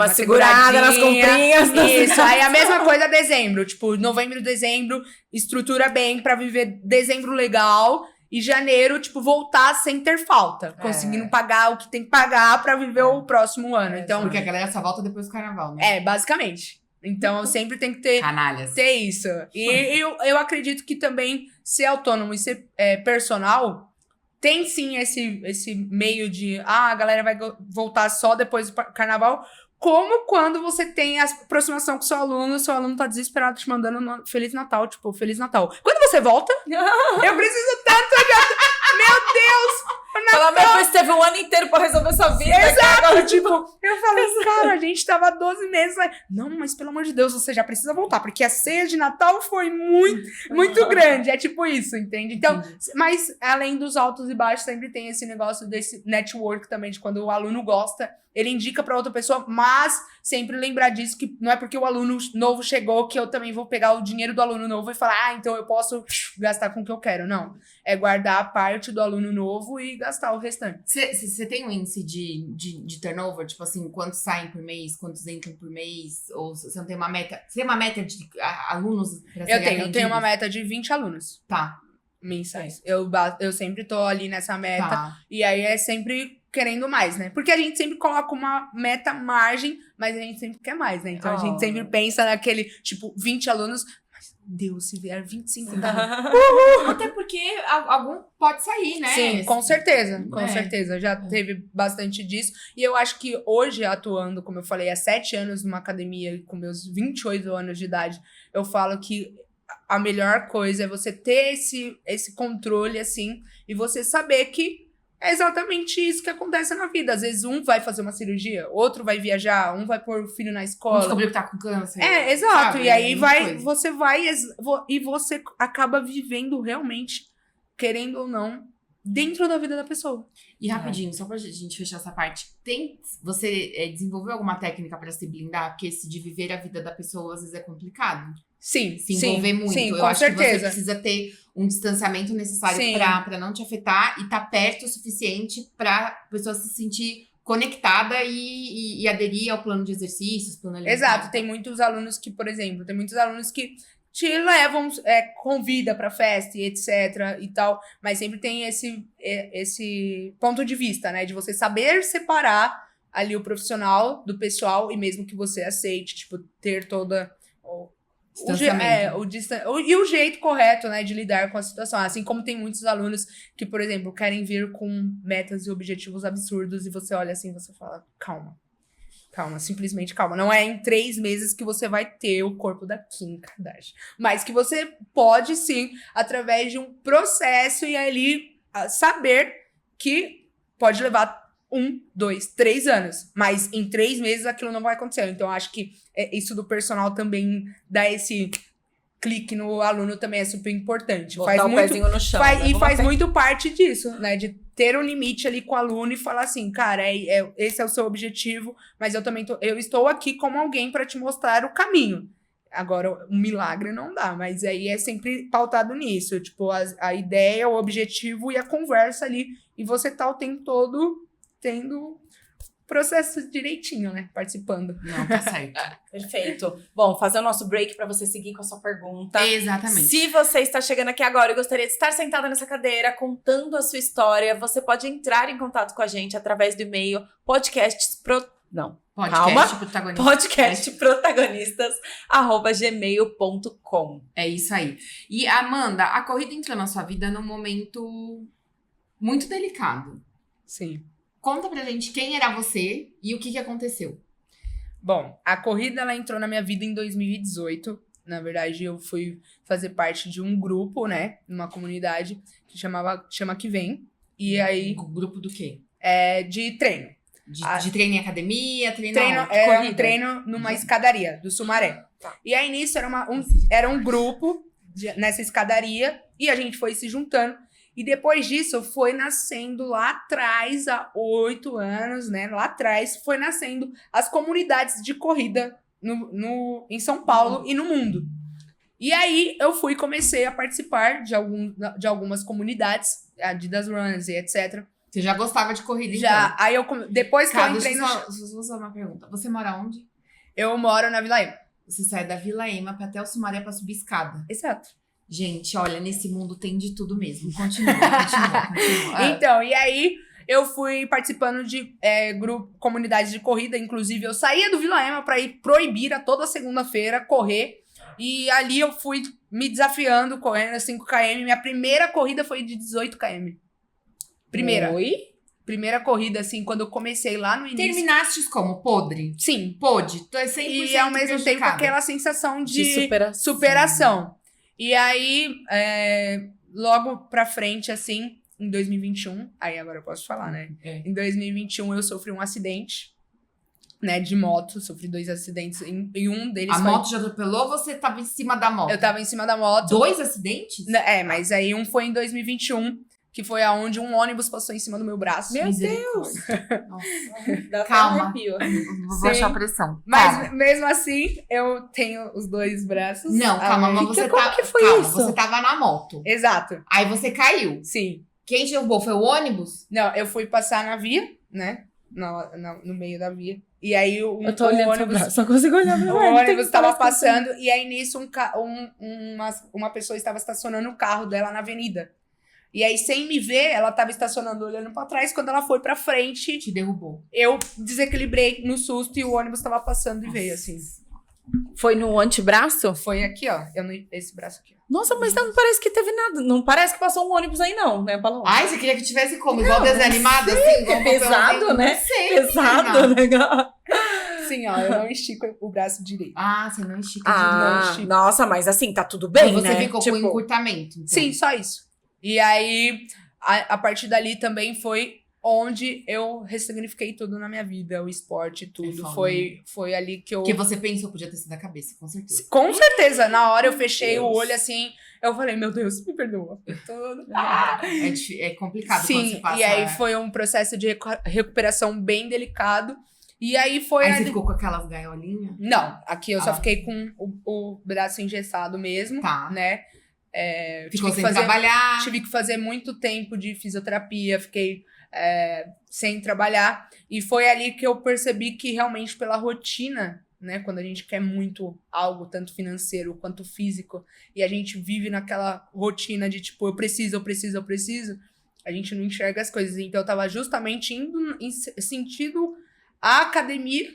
segurada nas comprinhas. Isso, aí a mesma coisa dezembro. Tipo, novembro, dezembro, estrutura bem pra viver dezembro legal. E janeiro, tipo, voltar sem ter falta. Conseguindo pagar o que tem que pagar pra viver o próximo ano. Então, Porque a galera só volta depois do carnaval, né? basicamente. Então, eu sempre tenho que ter Canalhas. isso. E eu acredito que também ser autônomo e ser personal tem sim esse meio de a galera vai voltar só depois do carnaval. Como quando você tem a aproximação com o seu aluno tá desesperado te mandando Feliz Natal, tipo, Feliz Natal. Quando você volta, eu preciso tanto meu Deus! Pelo menos teve um ano inteiro pra resolver sua vida. Exato! Agora, tipo, eu falei, cara, a gente tava 12 meses. Não, mas pelo amor de Deus, você já precisa voltar, porque a ceia de Natal foi muito grande. É tipo isso, entende? Então, mas além dos altos e baixos, sempre tem esse negócio desse network também, de quando o aluno gosta, ele indica pra outra pessoa, mas sempre lembrar disso, que não é porque o aluno novo chegou que eu também vou pegar o dinheiro do aluno novo e falar, então eu posso gastar com o que eu quero. Não. É guardar a parte do aluno novo e gastar o restante. Você tem um índice de turnover? Tipo assim, quantos saem por mês, quantos entram por mês? Ou você não tem uma meta? Você tem uma meta de alunos pra serem Eu tenho uma meta de 20 alunos. Tá. mensais. Eu sempre tô ali nessa meta. Tá. E aí é sempre querendo mais, né? Porque a gente sempre coloca uma meta margem, mas a gente sempre quer mais, né? Então a gente sempre pensa naquele, tipo, 20 alunos. Mas, Deus, se vier 25. Até porque algum pode sair, né? Sim, com certeza. Com É. certeza. Já teve bastante disso. E eu acho que hoje, atuando, como eu falei, há 7 anos numa academia, com meus 28 anos de idade, eu falo que a melhor coisa é você ter esse controle, assim, e você saber que é exatamente isso que acontece na vida. Às vezes um vai fazer uma cirurgia, outro vai viajar, um vai pôr o filho na escola. Descobriu que tá com câncer. É, exato. Sabe? E aí Muita você vai e você acaba vivendo realmente, querendo ou não, dentro da vida da pessoa. E rapidinho, só pra gente fechar essa parte. Você desenvolveu alguma técnica pra se blindar? Porque esse de viver a vida da pessoa às vezes é complicado. Sim, Se envolver muito. Sim, Eu com acho que você certeza. precisa ter um distanciamento necessário Sim. pra não te afetar e tá perto o suficiente pra pessoa se sentir conectada e aderir ao plano de exercícios, plano alimentar. Exato. Tem muitos alunos que, por exemplo, que te levam, convida pra festa e etc e tal, mas sempre tem esse ponto de vista, né? De você saber separar ali o profissional do pessoal e mesmo que você aceite, tipo, ter toda... E o jeito correto, né, de lidar com a situação. Assim como tem muitos alunos que, por exemplo, querem vir com metas e objetivos absurdos e você olha assim e você fala, calma, simplesmente calma. Não é em 3 meses que você vai ter o corpo da Kim Kardashian. Mas que você pode, sim, através de um processo e ali saber que pode levar 1, 2, 3 anos. Mas em 3 meses aquilo não vai acontecer. Então, eu acho que isso do personal também dá esse clique no aluno também é super importante. Botar o pezinho no chão. Faz muito parte disso, né? De ter um limite ali com o aluno e falar assim, cara, esse é o seu objetivo, mas eu estou aqui como alguém para te mostrar o caminho. Agora, um milagre não dá, mas aí é sempre pautado nisso. Tipo, a ideia, o objetivo e a conversa ali. E você tá o tempo todo tendo processo direitinho, né? Participando. Não, tá certo. Perfeito. Bom, fazer o nosso break pra você seguir com a sua pergunta. Exatamente. Se você está chegando aqui agora e gostaria de estar sentada nessa cadeira contando a sua história, você pode entrar em contato com a gente através do e-mail podcastprotagonistas@gmail.com. É isso aí. E, Amanda, a corrida entrou na sua vida num momento muito delicado. Sim. Conta pra gente quem era você e o que aconteceu. Bom, a corrida ela entrou na minha vida em 2018. Na verdade, eu fui fazer parte de um grupo, né? Numa comunidade que chama Que Vem. E aí... Grupo do quê? De treino. De treino em academia, treino Um treino numa escadaria do Sumaré. Tá. E aí, nisso, era um grupo nessa escadaria. E a gente foi se juntando. E depois disso, foi nascendo lá atrás, há 8 anos, né? Lá atrás, foi nascendo as comunidades de corrida em São Paulo e no mundo. E aí, eu comecei a participar de algumas comunidades, Adidas Runs e etc. Você já gostava de corrida, Já. então? Aí, depois que eu entrei Deixa eu só fazer uma pergunta. Você mora onde? Eu moro na Vila Ema. Você sai da Vila Ema até o Sumaré pra subir escada. Exato. Gente, olha, nesse mundo tem de tudo mesmo. Continua. Então, e aí eu fui participando de comunidades de corrida. Inclusive, eu saía do Vila Ema pra ir pro Ibira toda segunda-feira correr. E ali eu fui me desafiando, correndo 5 km. Minha primeira corrida foi de 18 km. Primeira corrida, assim, quando eu comecei lá no início. Terminastes como? Podre? Sim. Pôde. Tu é 100% E ao mesmo tempo prejudicada. aquela sensação de superação. E aí, logo pra frente, assim, em 2021, aí agora eu posso falar, né? Em 2021 eu sofri um acidente, né, de moto, sofri 2 acidentes, e um deles moto já atropelou ou você tava em cima da moto? Eu tava em cima da moto. 2 acidentes? Mas aí um foi em 2021, que foi aonde um ônibus passou em cima do meu braço. Meu Deus! Nossa. Calma. Vou baixar a pressão. Mas calma. mesmo assim, eu tenho os 2 braços. Não, calma, mas você como que foi isso? Você tava na moto. Exato. Aí você caiu. Sim. Quem derrubou foi o ônibus? Não, eu fui passar na via, né? no meio da via. E aí Eu tô olhando ônibus... pro braço, só consigo olhar pro O braço. ônibus estava passando e aí nisso uma pessoa estava estacionando o carro dela na avenida. E aí, sem me ver, ela estava estacionando olhando para trás. Quando ela foi para frente, Te derrubou. eu desequilibrei no susto e o ônibus estava passando e veio assim. Foi no antebraço? Foi aqui, ó. Esse braço aqui. Nossa, mas não parece que teve nada. Não parece que passou um ônibus aí, não, né, Paloma? Ai, você queria que tivesse como? Igual desenho animado, assim? Igual pesado, papel, né? Não sei, Pesado, menina. né? Sim, ó. Eu não estico o braço direito. Ah, você não estica de Ah, novo. nossa, mas assim, tá tudo bem, Então você né? ficou com encurtamento. Então. Sim, só isso. E aí, a partir dali também foi onde eu ressignifiquei tudo na minha vida. O esporte, tudo. foda, Foi ali que eu... Porque você pensou, podia ter sido da cabeça, com certeza. Com certeza. Na hora eu fechei Deus. o olho assim... Eu falei, meu Deus, me perdoa. É complicado quando Sim, você passa... e aí foi um processo de recuperação bem delicado. E aí foi... Aí ali- você ficou com aquelas gaiolinhas? Não, aqui eu só Ah. fiquei com o braço engessado mesmo, Tá. né? Ficou tive sem que fazer, trabalhar? tive que fazer muito tempo de fisioterapia, fiquei sem trabalhar. E foi ali que eu percebi que realmente pela rotina, né? Quando a gente quer muito algo, tanto financeiro quanto físico, e a gente vive naquela rotina de tipo, eu preciso, a gente não enxerga as coisas. Então eu tava justamente indo em sentido à academia,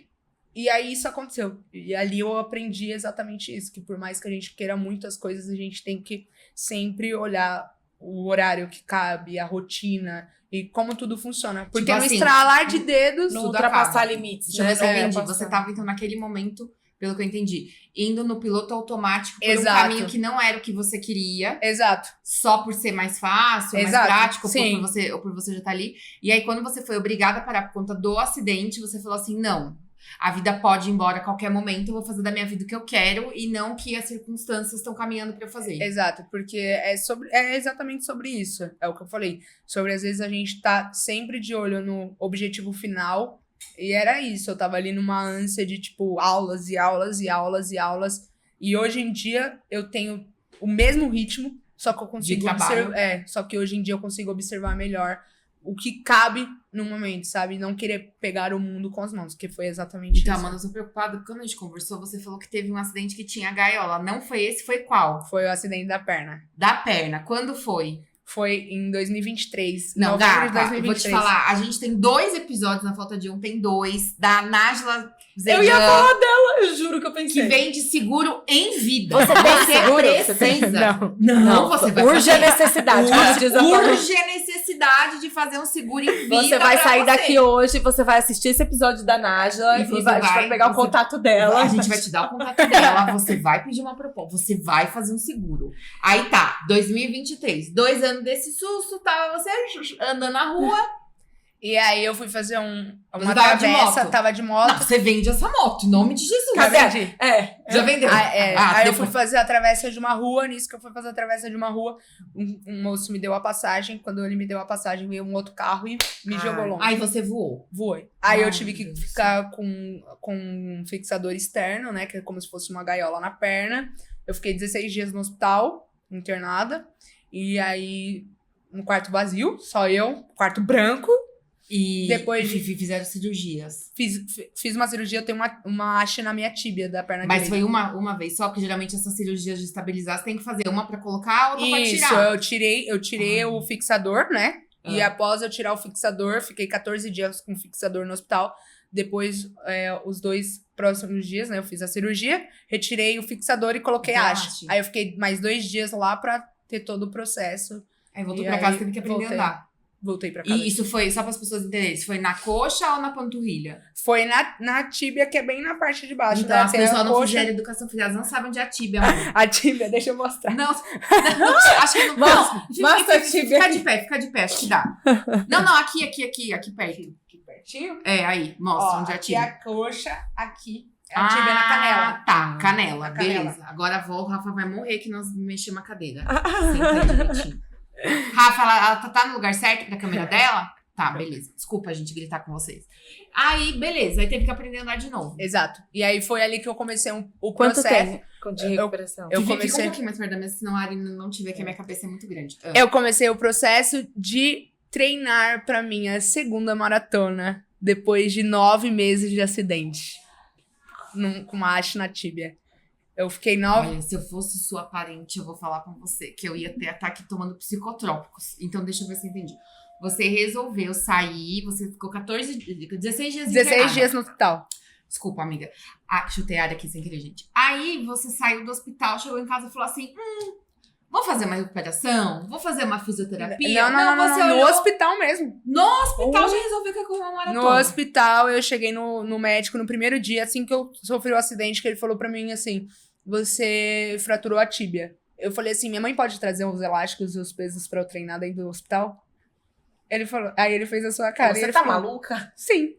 e aí isso aconteceu. E ali eu aprendi exatamente isso, que por mais que a gente queira muitas coisas, a gente tem que sempre olhar o horário que cabe, a rotina e como tudo funciona. Porque Tipo no assim, estralar de dedos... Não tudo ultrapassar acaba. limites, Deixa eu né? ver se eu É, entendi. passar. Você tava, então, naquele momento, pelo que eu entendi, indo no piloto automático por Exato. um caminho que não era o que você queria, Exato. só por ser mais fácil, mais Exato. prático, Sim. ou por você já estar ali. E aí, quando você foi obrigada a parar por conta do acidente, você falou assim, não, a vida pode ir embora a qualquer momento, eu vou fazer da minha vida o que eu quero e não o que as circunstâncias estão caminhando pra eu fazer. Exato, porque é exatamente sobre isso. É o que eu falei. Sobre, às vezes, a gente tá sempre de olho no objetivo final. E era isso. Eu tava ali numa ânsia de, tipo, aulas e aulas e aulas e aulas. E hoje em dia, eu tenho o mesmo ritmo, só que eu consigo trabalho. só que hoje em dia eu consigo observar melhor o que cabe no momento, sabe? Não querer pegar o mundo com as mãos, que foi exatamente Então, isso. mano, eu tô preocupada, porque quando a gente conversou, você falou que teve um acidente que tinha gaiola. Não foi esse, foi qual? Foi o acidente da perna. Da perna. Quando foi? Foi em 2023. Não, novembro de gata, eu vou te 2023. falar. A gente tem 2 episódios, na falta de um, tem 2, da Nájila Eu ia Zedan, falar dela, eu juro que eu pensei. que vende seguro em vida. Você tem seguro? precisa. Você tem? Não, você vai urge a fazer. necessidade. como diz a Paloma. Urge a necessidade de fazer um seguro em vida. Você vai pra sair você. daqui hoje, você vai assistir esse episódio da Nájila E e, você a gente vai pegar o você- contato dela. A gente vai te dar o contato dela, você vai pedir uma proposta, você vai fazer um seguro. Aí tá, 2023, 2 anos desse susto, tava você andando na rua. E aí eu fui fazer uma Você tava de travessa, moto? tava de moto. Não, você vende essa moto, em nome de Jesus. Já Cadê? vendi. Já vendeu? Aí eu fui depois- fazer a travessa de uma rua, nisso que eu fui fazer a travessa de uma rua, um moço me deu a passagem, quando ele me deu a passagem, veio um outro carro e me jogou longe. Aí você voou. Voei. Aí eu Ai, tive que meu Deus. ficar com um fixador externo, né, que é como se fosse uma gaiola na perna. Eu fiquei 16 dias no hospital, internada, e aí no quarto vazio, só eu, quarto branco. E Depois fizeram cirurgias. Fiz uma cirurgia, eu tenho uma haste na minha tíbia da perna Mas direita. foi uma vez só, porque geralmente essas cirurgias de estabilizar, você tem que fazer uma pra colocar, outra pra Isso, tirar. eu tirei o fixador, né? E Ah. após eu tirar o fixador, fiquei 14 dias com o fixador no hospital. Depois, os 2 próximos dias, né? Eu fiz a cirurgia, retirei o fixador e coloquei a haste. Haste. Aí eu fiquei mais 2 dias lá pra ter todo o processo. Aí voltou E pra aí, casa, teve que aprender voltei. a andar. Voltei pra casa. E isso foi, só para as pessoas entenderem, isso foi na coxa ou na panturrilha? Foi na tíbia, que é bem na parte de baixo. Então, né? as Tem a pessoas não coxa- fizeram educação física, elas não sabem onde é a tíbia, amor. A tíbia, deixa eu mostrar. Não, acho que não. Mostra a tíbia. Fica de pé, acho que dá. Não, aqui perto. Aqui pertinho. É, aí, mostra Ó, onde é a aqui é tíbia. a coxa, aqui é a tíbia na canela. Tá, canela, Na canela. beleza. Agora o Rafa vai morrer que nós mexemos a cadeira. Senta aí, direitinho. Rafa, ela tá no lugar certo pra câmera dela? Tá, beleza. Desculpa a gente gritar com vocês. Aí, beleza. Aí teve que aprender a andar de novo. Exato. E aí foi ali que eu comecei o Quanto processo. tempo de recuperação? Eu Fica comecei- um pouquinho mais perto da mesa, senão a Ari não te vê, que a minha cabeça é muito grande. Eu comecei o processo de treinar pra minha segunda maratona depois de 9 meses de acidente. Com uma haste na tíbia. Eu fiquei 9... Olha, se eu fosse sua parente, eu vou falar pra você que eu ia ter ataque tomando psicotrópicos. Então, deixa eu ver se eu entendi. Você resolveu sair, você ficou 16 dias 16 dias no hospital. Desculpa, amiga. Chutei a área aqui sem querer, gente. Aí, você saiu do hospital, chegou em casa e falou assim, vou fazer uma recuperação? Vou fazer uma fisioterapia? Não, você no olhou... hospital mesmo. No hospital já resolveu que ia correr uma maratona. No hospital, eu cheguei no médico no primeiro dia, assim que eu sofri o acidente, que ele falou pra mim assim, você fraturou a tíbia. Eu falei assim, minha mãe pode trazer os elásticos e os pesos pra eu treinar dentro do hospital? Ele falou, aí ele fez a sua cara. Você e ele tá falou, maluca? Sim.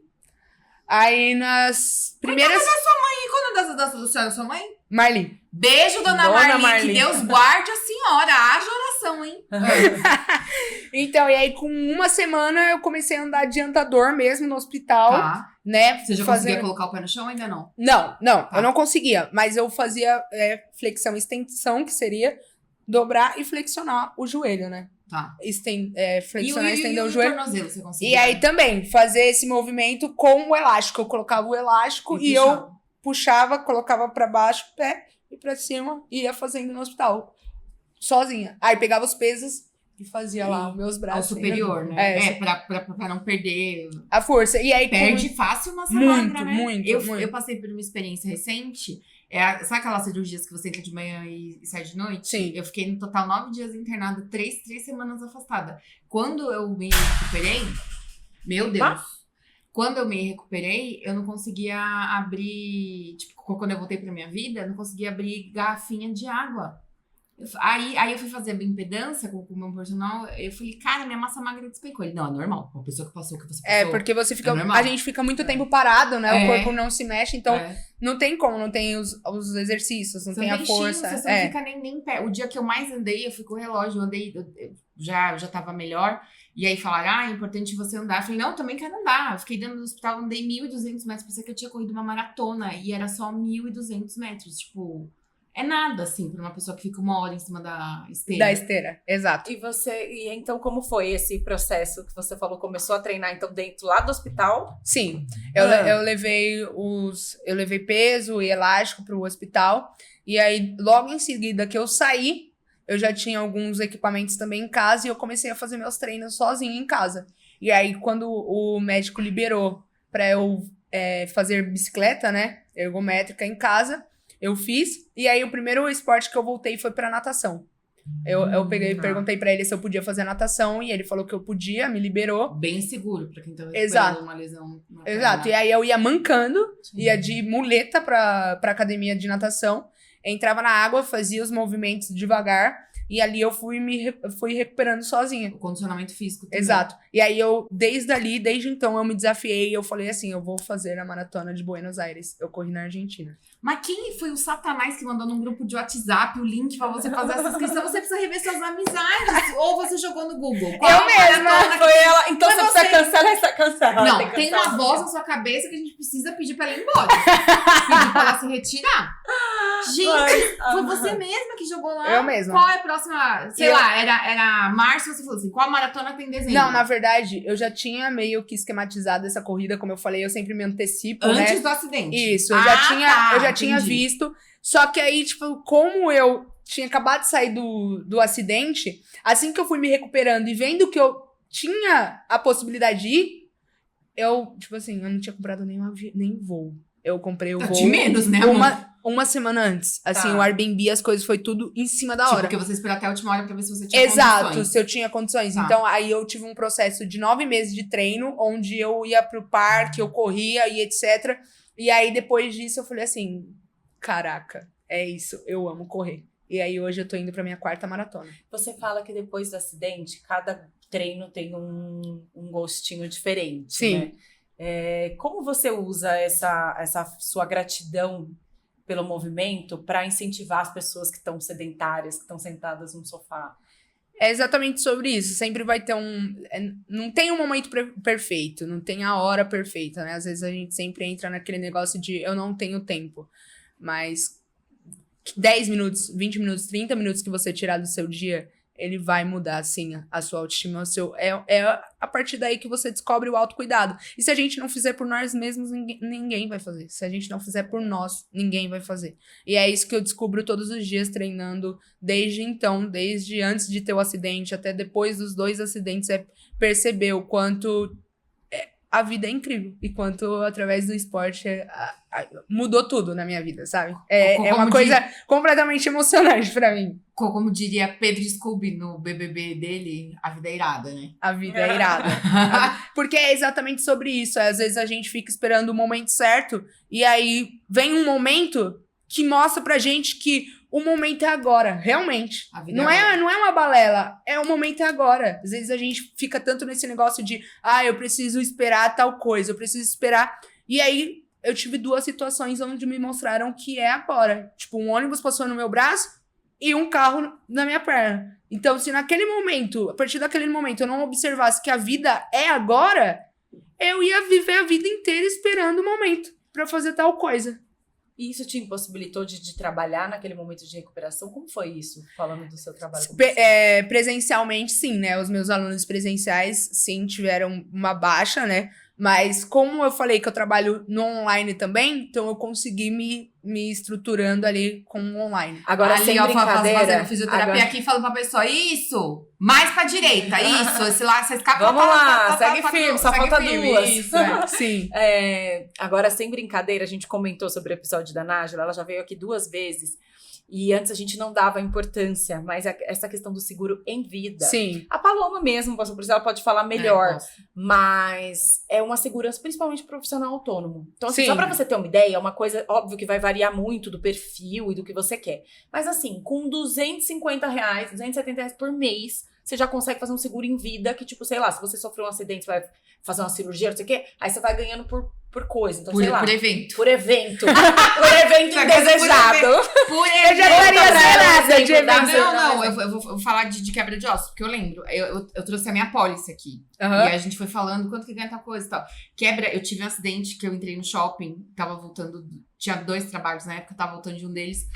Aí nas primeiras... E quando é da sua mãe? Marli. Beijo, dona Marli. Que Deus guarde a senhora. Haja oração, hein? Então, e aí com uma semana eu comecei a andar adiantador mesmo no hospital. Tá. Né? Você já conseguia colocar o pé no chão ou ainda não? Não, Tá. eu não conseguia. Mas eu fazia flexão e extensão, que seria dobrar e flexionar o joelho, né? Tá. Flexionar e estender o o joelho. tornozelo, você conseguia? E aí também, fazer esse movimento com o elástico. Eu colocava o elástico e eu puxava, colocava pra baixo o pé e pra cima e ia fazendo no hospital. Sozinha. Aí pegava os pesos e fazia lá os meus braços. Ao superior, né? Pra não perder a força. E aí perde fácil massa muito, magra, né? muito. Eu passei por uma experiência recente. Sabe aquelas cirurgias que você entra de manhã e sai de noite? Sim. Eu fiquei no total 9 dias internada, 3 semanas afastada. Quando eu me recuperei, meu Deus. Quando eu me recuperei, eu não conseguia abrir... Tipo, quando eu voltei pra minha vida, eu não conseguia abrir garrafinha de água. Aí eu fui fazer a bioimpedância com o meu personal. Eu falei, cara, minha massa magra despencou. Ele, não, é normal. Uma pessoa que passou o que você passou. Porque você fica... normal. A gente fica muito tempo parado, né? O corpo não se mexe, então não tem como. Não tem os exercícios, não tem a força. Você não fica nem pé. O dia que eu mais andei, eu fui com o relógio. Eu andei, eu já tava melhor. E aí falaram, é importante você andar. Eu falei, não, eu também quero andar. Eu fiquei dentro do hospital, andei 1.200 metros. Pensei que eu tinha corrido uma maratona. E era só 1.200 metros. Tipo... É nada, assim, pra uma pessoa que fica 1 hora em cima da esteira. Da esteira, exato. E então como foi esse processo que você falou? Começou a treinar então dentro lá do hospital? Sim, eu levei peso e elástico pro hospital. E aí, logo em seguida que eu saí, eu já tinha alguns equipamentos também em casa e eu comecei a fazer meus treinos sozinha em casa. E aí, quando o médico liberou pra eu fazer bicicleta, né, ergométrica em casa, eu fiz, e aí o primeiro esporte que eu voltei foi pra natação. Eu peguei e perguntei pra ele se eu podia fazer natação, e ele falou que eu podia, me liberou. Bem seguro, pra quem tá recuperando uma lesão. Exato, e aí eu ia mancando, ia de muleta pra academia de natação, entrava na água, fazia os movimentos devagar, e ali eu fui recuperando sozinha. O condicionamento físico também. Exato. E aí desde então, eu me desafiei, eu falei assim, eu vou fazer a maratona de Buenos Aires. Eu corri na Argentina. Mas quem foi o satanás que mandou num grupo de WhatsApp o link pra você fazer essa inscrição? Você precisa rever suas amizades. Ou você jogou no Google? Eu mesma. Foi ela. Então você precisa cancelar. Não, tem uma voz na sua cabeça que a gente precisa pedir pra ela ir embora. Pedir pra ela se retirar. Gente, foi você mesma que jogou lá? Eu mesma. Qual é a próxima? Sei lá, era março, você falou assim, qual maratona tem dezembro? Não, na verdade, eu já tinha meio que esquematizado essa corrida, como eu falei, eu sempre me antecipo, Antes do acidente. Isso, eu já tinha visto. Só que aí, tipo, como eu tinha acabado de sair do acidente, assim que eu fui me recuperando e vendo que eu tinha a possibilidade de ir, eu, tipo assim, eu não tinha comprado nem voo. Eu comprei o voo. De menos, né, uma semana antes. Assim, o Airbnb, as coisas foi tudo em cima da hora. Porque você esperou até a última hora pra ver se você tinha condições. Exato, se eu tinha condições. Tá. Então, aí eu tive um processo de 9 meses de treino, onde eu ia pro parque, eu corria e etc. E aí, depois disso, eu falei assim, caraca, é isso, eu amo correr. E aí, hoje eu tô indo pra minha 4ª maratona. Você fala que depois do acidente, cada treino tem um gostinho diferente, Sim. né? Como você usa essa sua gratidão pelo movimento para incentivar as pessoas que estão sedentárias, que estão sentadas no sofá? É exatamente sobre isso. Sempre vai ter não tem um momento perfeito, não tem a hora perfeita, né? Às vezes a gente sempre entra naquele negócio de eu não tenho tempo. Mas 10 minutos, 20 minutos, 30 minutos que você tirar do seu dia, ele vai mudar, sim, a sua autoestima. É a partir daí que você descobre o autocuidado. E se a gente não fizer por nós mesmos, ninguém vai fazer. Se a gente não fizer por nós, ninguém vai fazer. E é isso que eu descubro todos os dias treinando, desde então, desde antes de ter o acidente, até depois dos 2 acidentes, é perceber o quanto a vida é incrível. E quanto, através do esporte, mudou tudo na minha vida, sabe? É uma coisa completamente emocionante pra mim. Como diria Pedro Scooby no BBB dele, a vida é irada, né? A vida é irada. Porque é exatamente sobre isso. Às vezes a gente fica esperando o momento certo e aí vem um momento que mostra pra gente que o momento é agora, realmente. Não é uma balela, o momento é agora. Às vezes a gente fica tanto nesse negócio de eu preciso esperar tal coisa, eu preciso esperar. E aí eu tive 2 situações onde me mostraram que é agora. Tipo, um ônibus passou no meu braço e um carro na minha perna. Então, se naquele momento, a partir daquele momento, eu não observasse que a vida é agora, eu ia viver a vida inteira esperando o momento pra fazer tal coisa. E isso te impossibilitou de trabalhar naquele momento de recuperação? Como foi isso, falando do seu trabalho? Presencialmente, sim, né? Os meus alunos presenciais, sim, tiveram uma baixa, né? Mas como eu falei que eu trabalho no online também, então eu consegui me estruturando ali com o online. Agora, ali, sem brincadeira... fazendo fisioterapia aqui, falando pra pessoa, isso, mais pra direita, isso, esse lá, você escapa... Vamos lá, segue firme, só falta 2. Isso, sim. Agora, sem brincadeira, a gente comentou sobre o episódio da Nájila, ela já veio aqui 2 vezes. E antes a gente não dava importância, mas essa questão do seguro em vida. Sim. A Paloma mesmo, passou por isso, ela pode falar melhor. Mas é uma segurança, principalmente profissional autônomo. Então, assim, só pra você ter uma ideia, é uma coisa, óbvio, que vai variar muito do perfil e do que você quer. Mas assim, com R$250, R$270 por mês, você já consegue fazer um seguro em vida que, tipo, sei lá, se você sofreu um acidente, você vai fazer uma cirurgia, não sei o quê, aí você vai ganhando por coisa. Então, sei lá. Por evento. Por evento. Por evento indesejado. Eu já estaria zerada de evento. Não, eu vou falar de quebra de ossos, porque eu lembro. Eu trouxe a minha apólice aqui. E a gente foi falando quanto que ganha tal coisa e tal. Eu tive um acidente que eu entrei no shopping, tava voltando, tinha 2 trabalhos na época, tava voltando de um deles.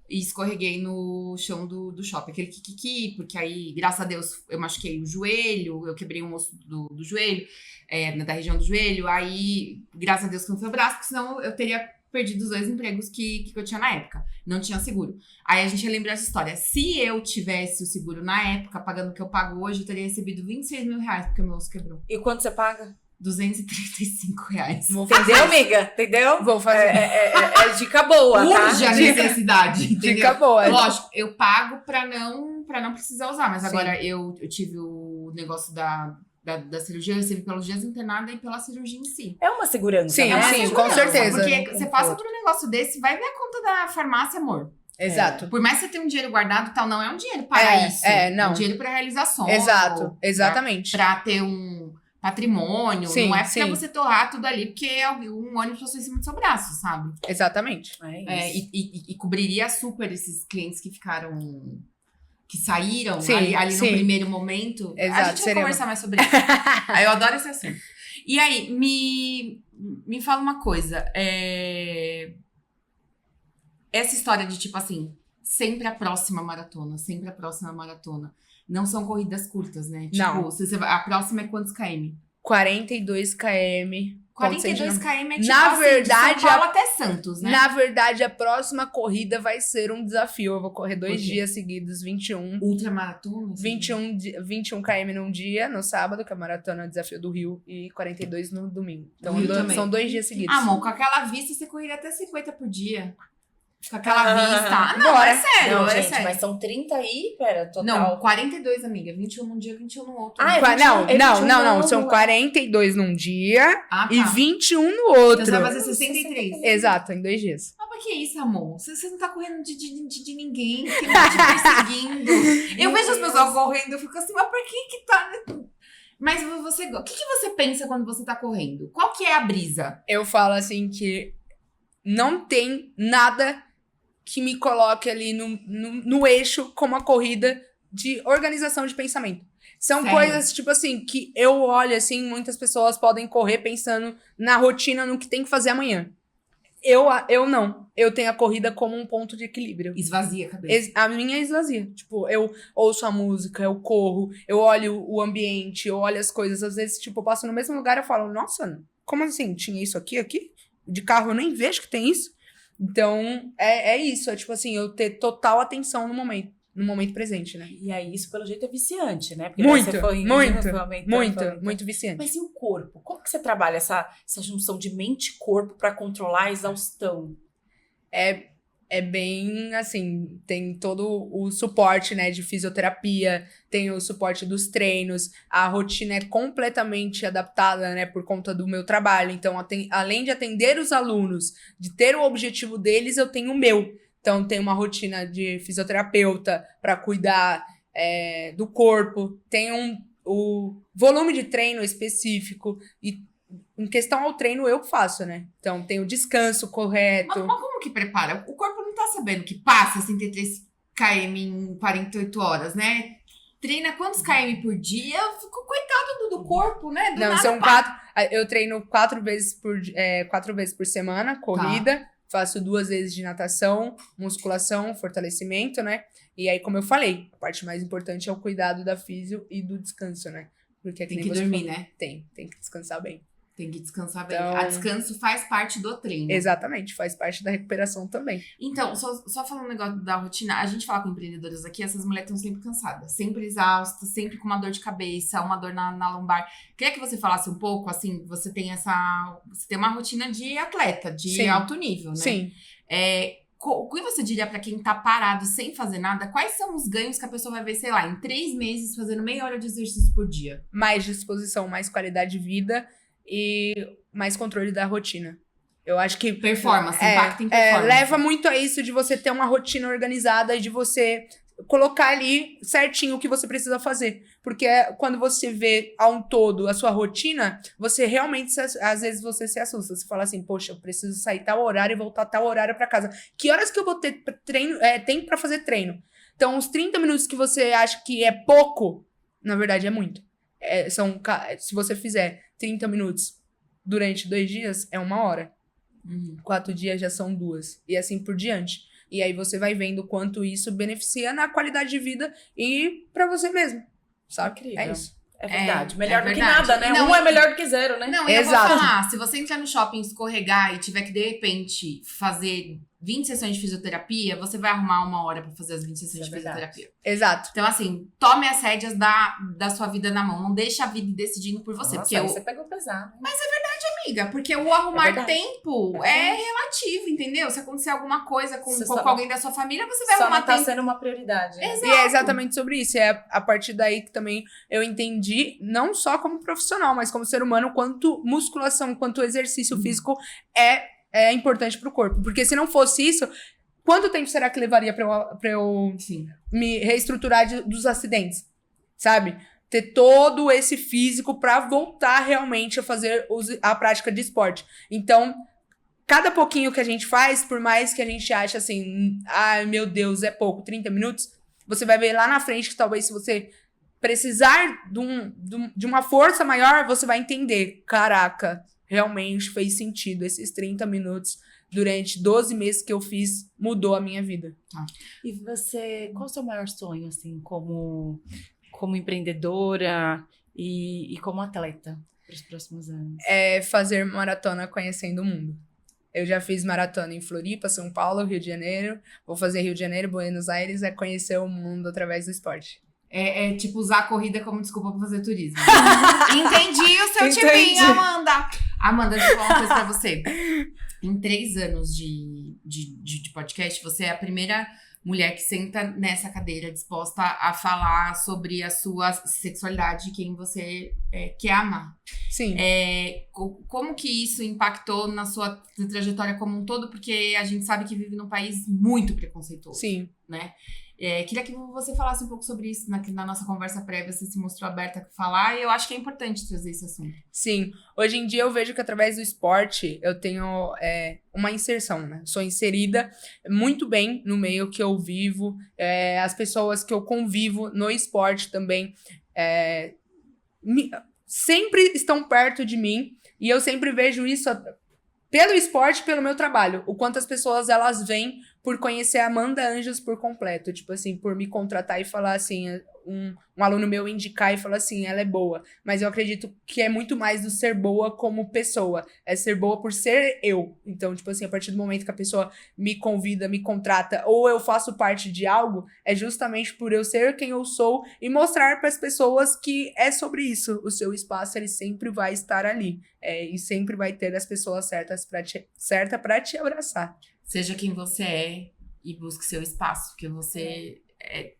E escorreguei no chão do shopping. Aquele kikiki, porque aí, graças a Deus, eu machuquei o joelho, eu quebrei um osso do joelho, da região do joelho. Aí, graças a Deus que não foi o braço, porque senão eu teria perdido os 2 empregos que eu tinha na época. Não tinha seguro. Aí a gente lembra essa história. Se eu tivesse o seguro na época, pagando o que eu pago hoje, eu teria recebido R$26 mil, porque o meu osso quebrou. E quanto você paga? R$235. Entendeu, amiga? Entendeu? Vou fazer. É dica boa, tá? Urge a necessidade, entendeu? Dica boa. Lógico, eu pago pra não precisar usar. Mas Sim. agora eu tive o negócio da cirurgia, eu recebi pelos dias internada e pela cirurgia em si. É uma segurança. Sim, É uma sim, segurança, com certeza. Porque você passa por um negócio desse, vai ver a conta da farmácia, amor. Exato. Por mais que você tenha um dinheiro guardado e tal, não é um dinheiro para isso. Não. É um dinheiro pra realizações. Exato, exatamente. Pra ter um patrimônio, Sim, não é sim. pra você torrar tudo ali, porque é um ônibus passou em cima do seu braço, sabe? Exatamente. E cobriria super esses clientes que ficaram... Que saíram Sim, ali sim. no primeiro momento. Exato, A gente vai conversar mais sobre isso. Aí eu adoro esse assunto. E aí, me fala uma coisa. Essa história de, tipo assim, sempre a próxima maratona. Não são corridas curtas, né? Tipo, Não. a próxima é quantos km? 42 km. 42 km é tipo Na assim, verdade, de São Paulo até Santos, né? Na verdade, a próxima corrida vai ser um desafio. Eu vou correr 2 Por quê? dias seguidos, 21. Ultramaratona? Assim? 21 km num dia, no sábado, que é a maratona Desafio do Rio, e 42 no domingo. Então, Rio também. são 2 dias seguidos. Ah, amor, com aquela vista você correria até 50 por dia. Com aquela vista. Não, Bora. é sério, Não, é gente, sério. mas são 30 aí, pera, total. Não, 42, amiga. 21 num dia, 21 no outro. Ah, é Não, 21 não. São não. 42 num dia Ah, tá. e 21 no Então outro. você vai fazer 63. Exato, em 2 dias. Ah, mas que isso, amor? Você não tá correndo de ninguém, que não tá te perseguindo. Eu vejo as pessoas correndo, eu fico assim, mas por que tá... Mas você, o que você pensa quando você tá correndo? Qual que é a brisa? Eu falo assim que não tem nada que me coloque ali no eixo como a corrida de organização de pensamento. São Sério? coisas, tipo assim, que eu olho assim, muitas pessoas podem correr pensando na rotina, no que tem que fazer amanhã. Eu não. Eu tenho a corrida como um ponto de equilíbrio. Esvazia a cabeça. A minha esvazia. Tipo, eu ouço a música, eu corro, eu olho o ambiente, eu olho as coisas. Às vezes, tipo, eu passo no mesmo lugar e eu falo, nossa, como assim? Tinha isso aqui? De carro eu nem vejo que tem isso. Então, é isso. É tipo assim, eu ter total atenção no momento presente, né? E aí, isso pelo jeito é viciante, né? Porque Muito, você foi muito, foi aumentando. muito viciante. Mas e o corpo? Como que você trabalha essa junção de mente e corpo pra controlar a exaustão? É bem, assim, tem todo o suporte, né, de fisioterapia, tem o suporte dos treinos, a rotina é completamente adaptada, né, por conta do meu trabalho. Então, além de atender os alunos, de ter o objetivo deles, eu tenho o meu. Então, tem uma rotina de fisioterapeuta para cuidar do corpo, tem o volume de treino específico e em questão ao treino, eu faço, né? Então, tem o descanso correto. Mas como que prepara? O corpo não tá sabendo que passa 63 km em 48 horas, né? Treina quantos km por dia? Coitado do corpo, né? Não, são 4. Eu treino 4 vezes por semana, corrida. Faço 2 vezes de natação, musculação, fortalecimento, né? E aí, como eu falei, a parte mais importante é o cuidado da físio e do descanso, né? Porque tem que dormir, né? Tem que descansar bem. Tem que descansar bem. Então, A descanso faz parte do treino. Exatamente, faz parte da recuperação também. Então, só falando um negócio da rotina, a gente fala com empreendedoras aqui, essas mulheres estão sempre cansadas, sempre exaustas, sempre com uma dor de cabeça, uma dor na lombar. Queria que você falasse um pouco, assim, você tem uma rotina de atleta, de alto nível, né? Sim. O que você diria pra quem tá parado sem fazer nada? Quais são os ganhos que a pessoa vai ver, sei lá, em 3 meses fazendo meia hora de exercício por dia? Mais disposição, mais qualidade de vida e mais controle da rotina. Eu acho que performance, impacto em performance. Leva muito a isso de você ter uma rotina organizada e de você colocar ali certinho o que você precisa fazer. Porque quando você vê ao um todo a sua rotina, você realmente, às vezes, você se assusta. Você fala assim, poxa, eu preciso sair tal horário e voltar tal horário pra casa. Que horas que eu vou ter tempo pra fazer treino? Então, os 30 minutos que você acha que é pouco, na verdade, é muito. Se você fizer 30 minutos durante 2 dias, é 1 hora. 4 dias já são 2. E assim por diante. E aí você vai vendo quanto isso beneficia na qualidade de vida e pra você mesmo. Sabe? Incrível. É isso. É verdade. Melhor do que verdade. nada, né? Não, 1 é melhor do que 0, né? Não, e eu vou Exato. falar, se você entrar no shopping, escorregar e tiver que, de repente, fazer 20 sessões de fisioterapia, você vai arrumar 1 hora pra fazer as 20 sessões de fisioterapia. Exato. Então, assim, tome as rédeas da sua vida na mão. Não deixa a vida decidindo por você. Nossa, porque aí você pegou pesado. amiga, porque o arrumar verdade. tempo é relativo, entendeu? Se acontecer alguma coisa com Você só alguém da sua família, você vai Só arrumar não tá tempo. sendo uma prioridade. Né? Exato. E é exatamente sobre isso. É a partir daí que também eu entendi, não só como profissional, mas como ser humano, quanto musculação, quanto exercício físico é importante pro corpo. Porque se não fosse isso, quanto tempo será que levaria pra eu Sim. me reestruturar dos acidentes? Sabe? Ter todo esse físico pra voltar realmente a fazer a prática de esporte. Então, cada pouquinho que a gente faz, por mais que a gente ache assim, ai meu Deus, é pouco, 30 minutos, você vai ver lá na frente que talvez se você precisar de uma força maior, você vai entender, caraca, realmente fez sentido esses 30 minutos durante 12 meses que eu fiz, mudou a minha vida. E você, qual o seu maior sonho, assim, como empreendedora e como atleta para os próximos anos? É fazer maratona conhecendo o mundo. Eu já fiz maratona em Floripa, São Paulo, Rio de Janeiro. Vou fazer Rio de Janeiro, Buenos Aires, é conhecer o mundo através do esporte. É tipo usar a corrida como desculpa pra fazer turismo. Entendi o seu Entendi. tipinho, Amanda. Amanda, deixa eu falar uma coisa pra você. Em 3 anos de podcast, você é a primeira mulher que senta nessa cadeira disposta a falar sobre a sua sexualidade, quem você quer amar. Sim. Como que isso impactou na sua trajetória como um todo? Porque a gente sabe que vive num país muito preconceituoso, Sim. né? Queria que você falasse um pouco sobre isso na nossa conversa prévia, você se mostrou aberta a falar, e eu acho que é importante trazer esse assunto. Sim. Hoje em dia eu vejo que através do esporte eu tenho uma inserção, né? Sou inserida muito bem no meio que eu vivo, as pessoas que eu convivo no esporte também sempre estão perto de mim, e eu sempre vejo isso pelo esporte, pelo meu trabalho. O quanto as pessoas, elas vêm por conhecer a Amanda Anjos por completo. Tipo assim, por me contratar e falar assim, um aluno meu indicar e falar assim, ela é boa. Mas eu acredito que é muito mais do ser boa como pessoa. É ser boa por ser eu. Então, tipo assim, a partir do momento que a pessoa me convida, me contrata, ou eu faço parte de algo, é justamente por eu ser quem eu sou e mostrar para as pessoas que é sobre isso. O seu espaço, ele sempre vai estar ali. E sempre vai ter as pessoas certas para te abraçar. Seja quem você é e busque seu espaço, porque você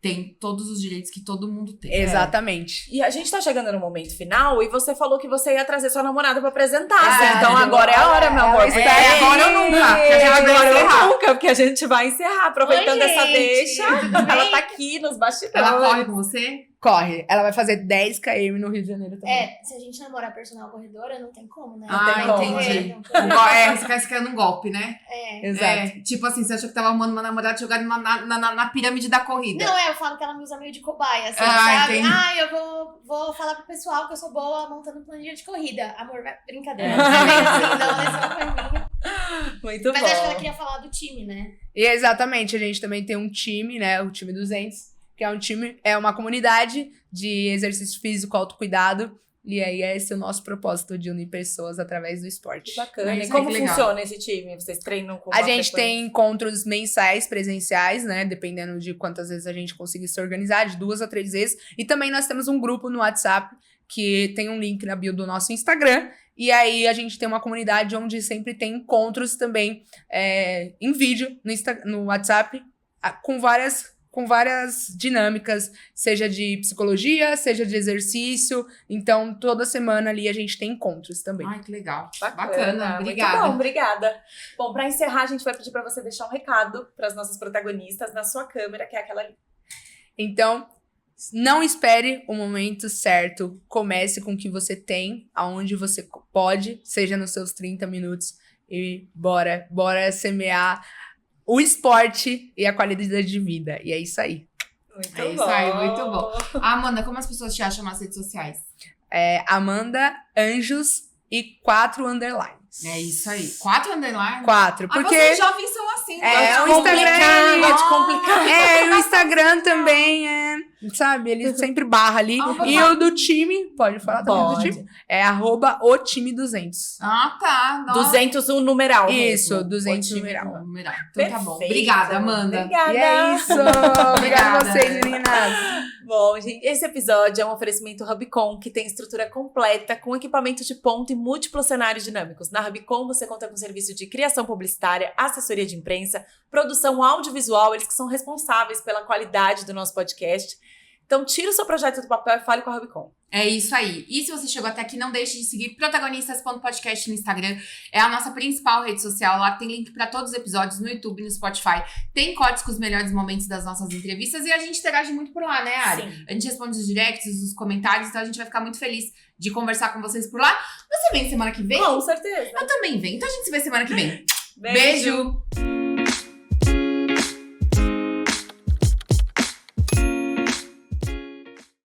tem todos os direitos que todo mundo tem. Exatamente. E a gente tá chegando no momento final e você falou que você ia trazer sua namorada pra apresentar. Então agora é a hora, meu amor. Agora ou nunca. Porque a gente vai encerrar. Nunca, porque a gente vai encerrar. Aproveitando essa deixa, ela tá aqui nos bastidores. Ela corre com você? Corre. Ela vai fazer 10 km no Rio de Janeiro também. Se a gente namorar personal corredora, não tem como, né? Entendi. Você caiu num golpe, né? Exato. Tipo assim, você achou que tava arrumando uma namorada jogada na pirâmide da corrida. Não, eu falo que ela me usa meio de cobaia, assim, sabe? Entendi. Eu vou falar pro pessoal que eu sou boa montando planilha de corrida. Amor, brincadeira. Não, esse não foi minha. Muito Mas bom. acho que ela queria falar do time, né? E exatamente, a gente também tem um time, né? O time 200, que é um time, é uma comunidade de exercício físico, autocuidado. E aí, esse é o nosso propósito de unir pessoas através do esporte. Que bacana. E Isso como que legal. funciona esse time? Vocês treinam com A gente tem encontros mensais, presenciais, né? Dependendo de quantas vezes a gente conseguir se organizar, de 2 a 3 vezes. E também nós temos um grupo no WhatsApp, que tem um link na bio do nosso Instagram. E aí, a gente tem uma comunidade onde sempre tem encontros também em vídeo no WhatsApp, com várias dinâmicas, seja de psicologia, seja de exercício. Então, toda semana ali a gente tem encontros também. Ai, que legal. Bacana. Obrigada. Muito bom, obrigada. Bom, pra encerrar, a gente vai pedir pra você deixar um recado pras nossas protagonistas na sua câmera, que é aquela ali. Então, não espere o momento certo. Comece com o que você tem, aonde você pode, seja nos seus 30 minutos. E bora semear o esporte e a qualidade de vida. E é isso aí. Muito É bom. isso aí, muito bom. Amanda, como as pessoas te acham nas redes sociais? Amanda Anjos e 4 underlines. É isso aí. 4 underline? 4, porque... vocês jovens são assim. É, gosto de o Instagram, complicar, gosto de complicar. e o Instagram também sabe, ele sempre barra ali. E o do time, pode falar também do time? É @otime200. Ah, tá. Nossa. 200 o numeral Isso, mesmo. 200 O time numeral. Então tá bom. Perfeito. Obrigada, Amanda. Obrigada. E é isso. Obrigada a vocês, meninas. Bom, gente, esse episódio é um oferecimento Hubcon, que tem estrutura completa, com equipamento de ponta e múltiplos cenários dinâmicos. Na Hubcon, você conta com serviço de criação publicitária, assessoria de imprensa, produção audiovisual, eles que são responsáveis pela qualidade do nosso podcast. Então, tira o seu projeto do papel e fale com a Hubcon. É isso aí. E se você chegou até aqui, não deixe de seguir protagonistas.podcast no Instagram. É a nossa principal rede social. Lá tem link para todos os episódios no YouTube e no Spotify. Tem cortes com os melhores momentos das nossas entrevistas e a gente interage muito por lá, né, Ari? Sim. A gente responde os directs, os comentários, então a gente vai ficar muito feliz de conversar com vocês por lá. Você vem semana que vem? Com certeza. Eu também venho. Então a gente se vê semana que vem. Beijo. Beijo.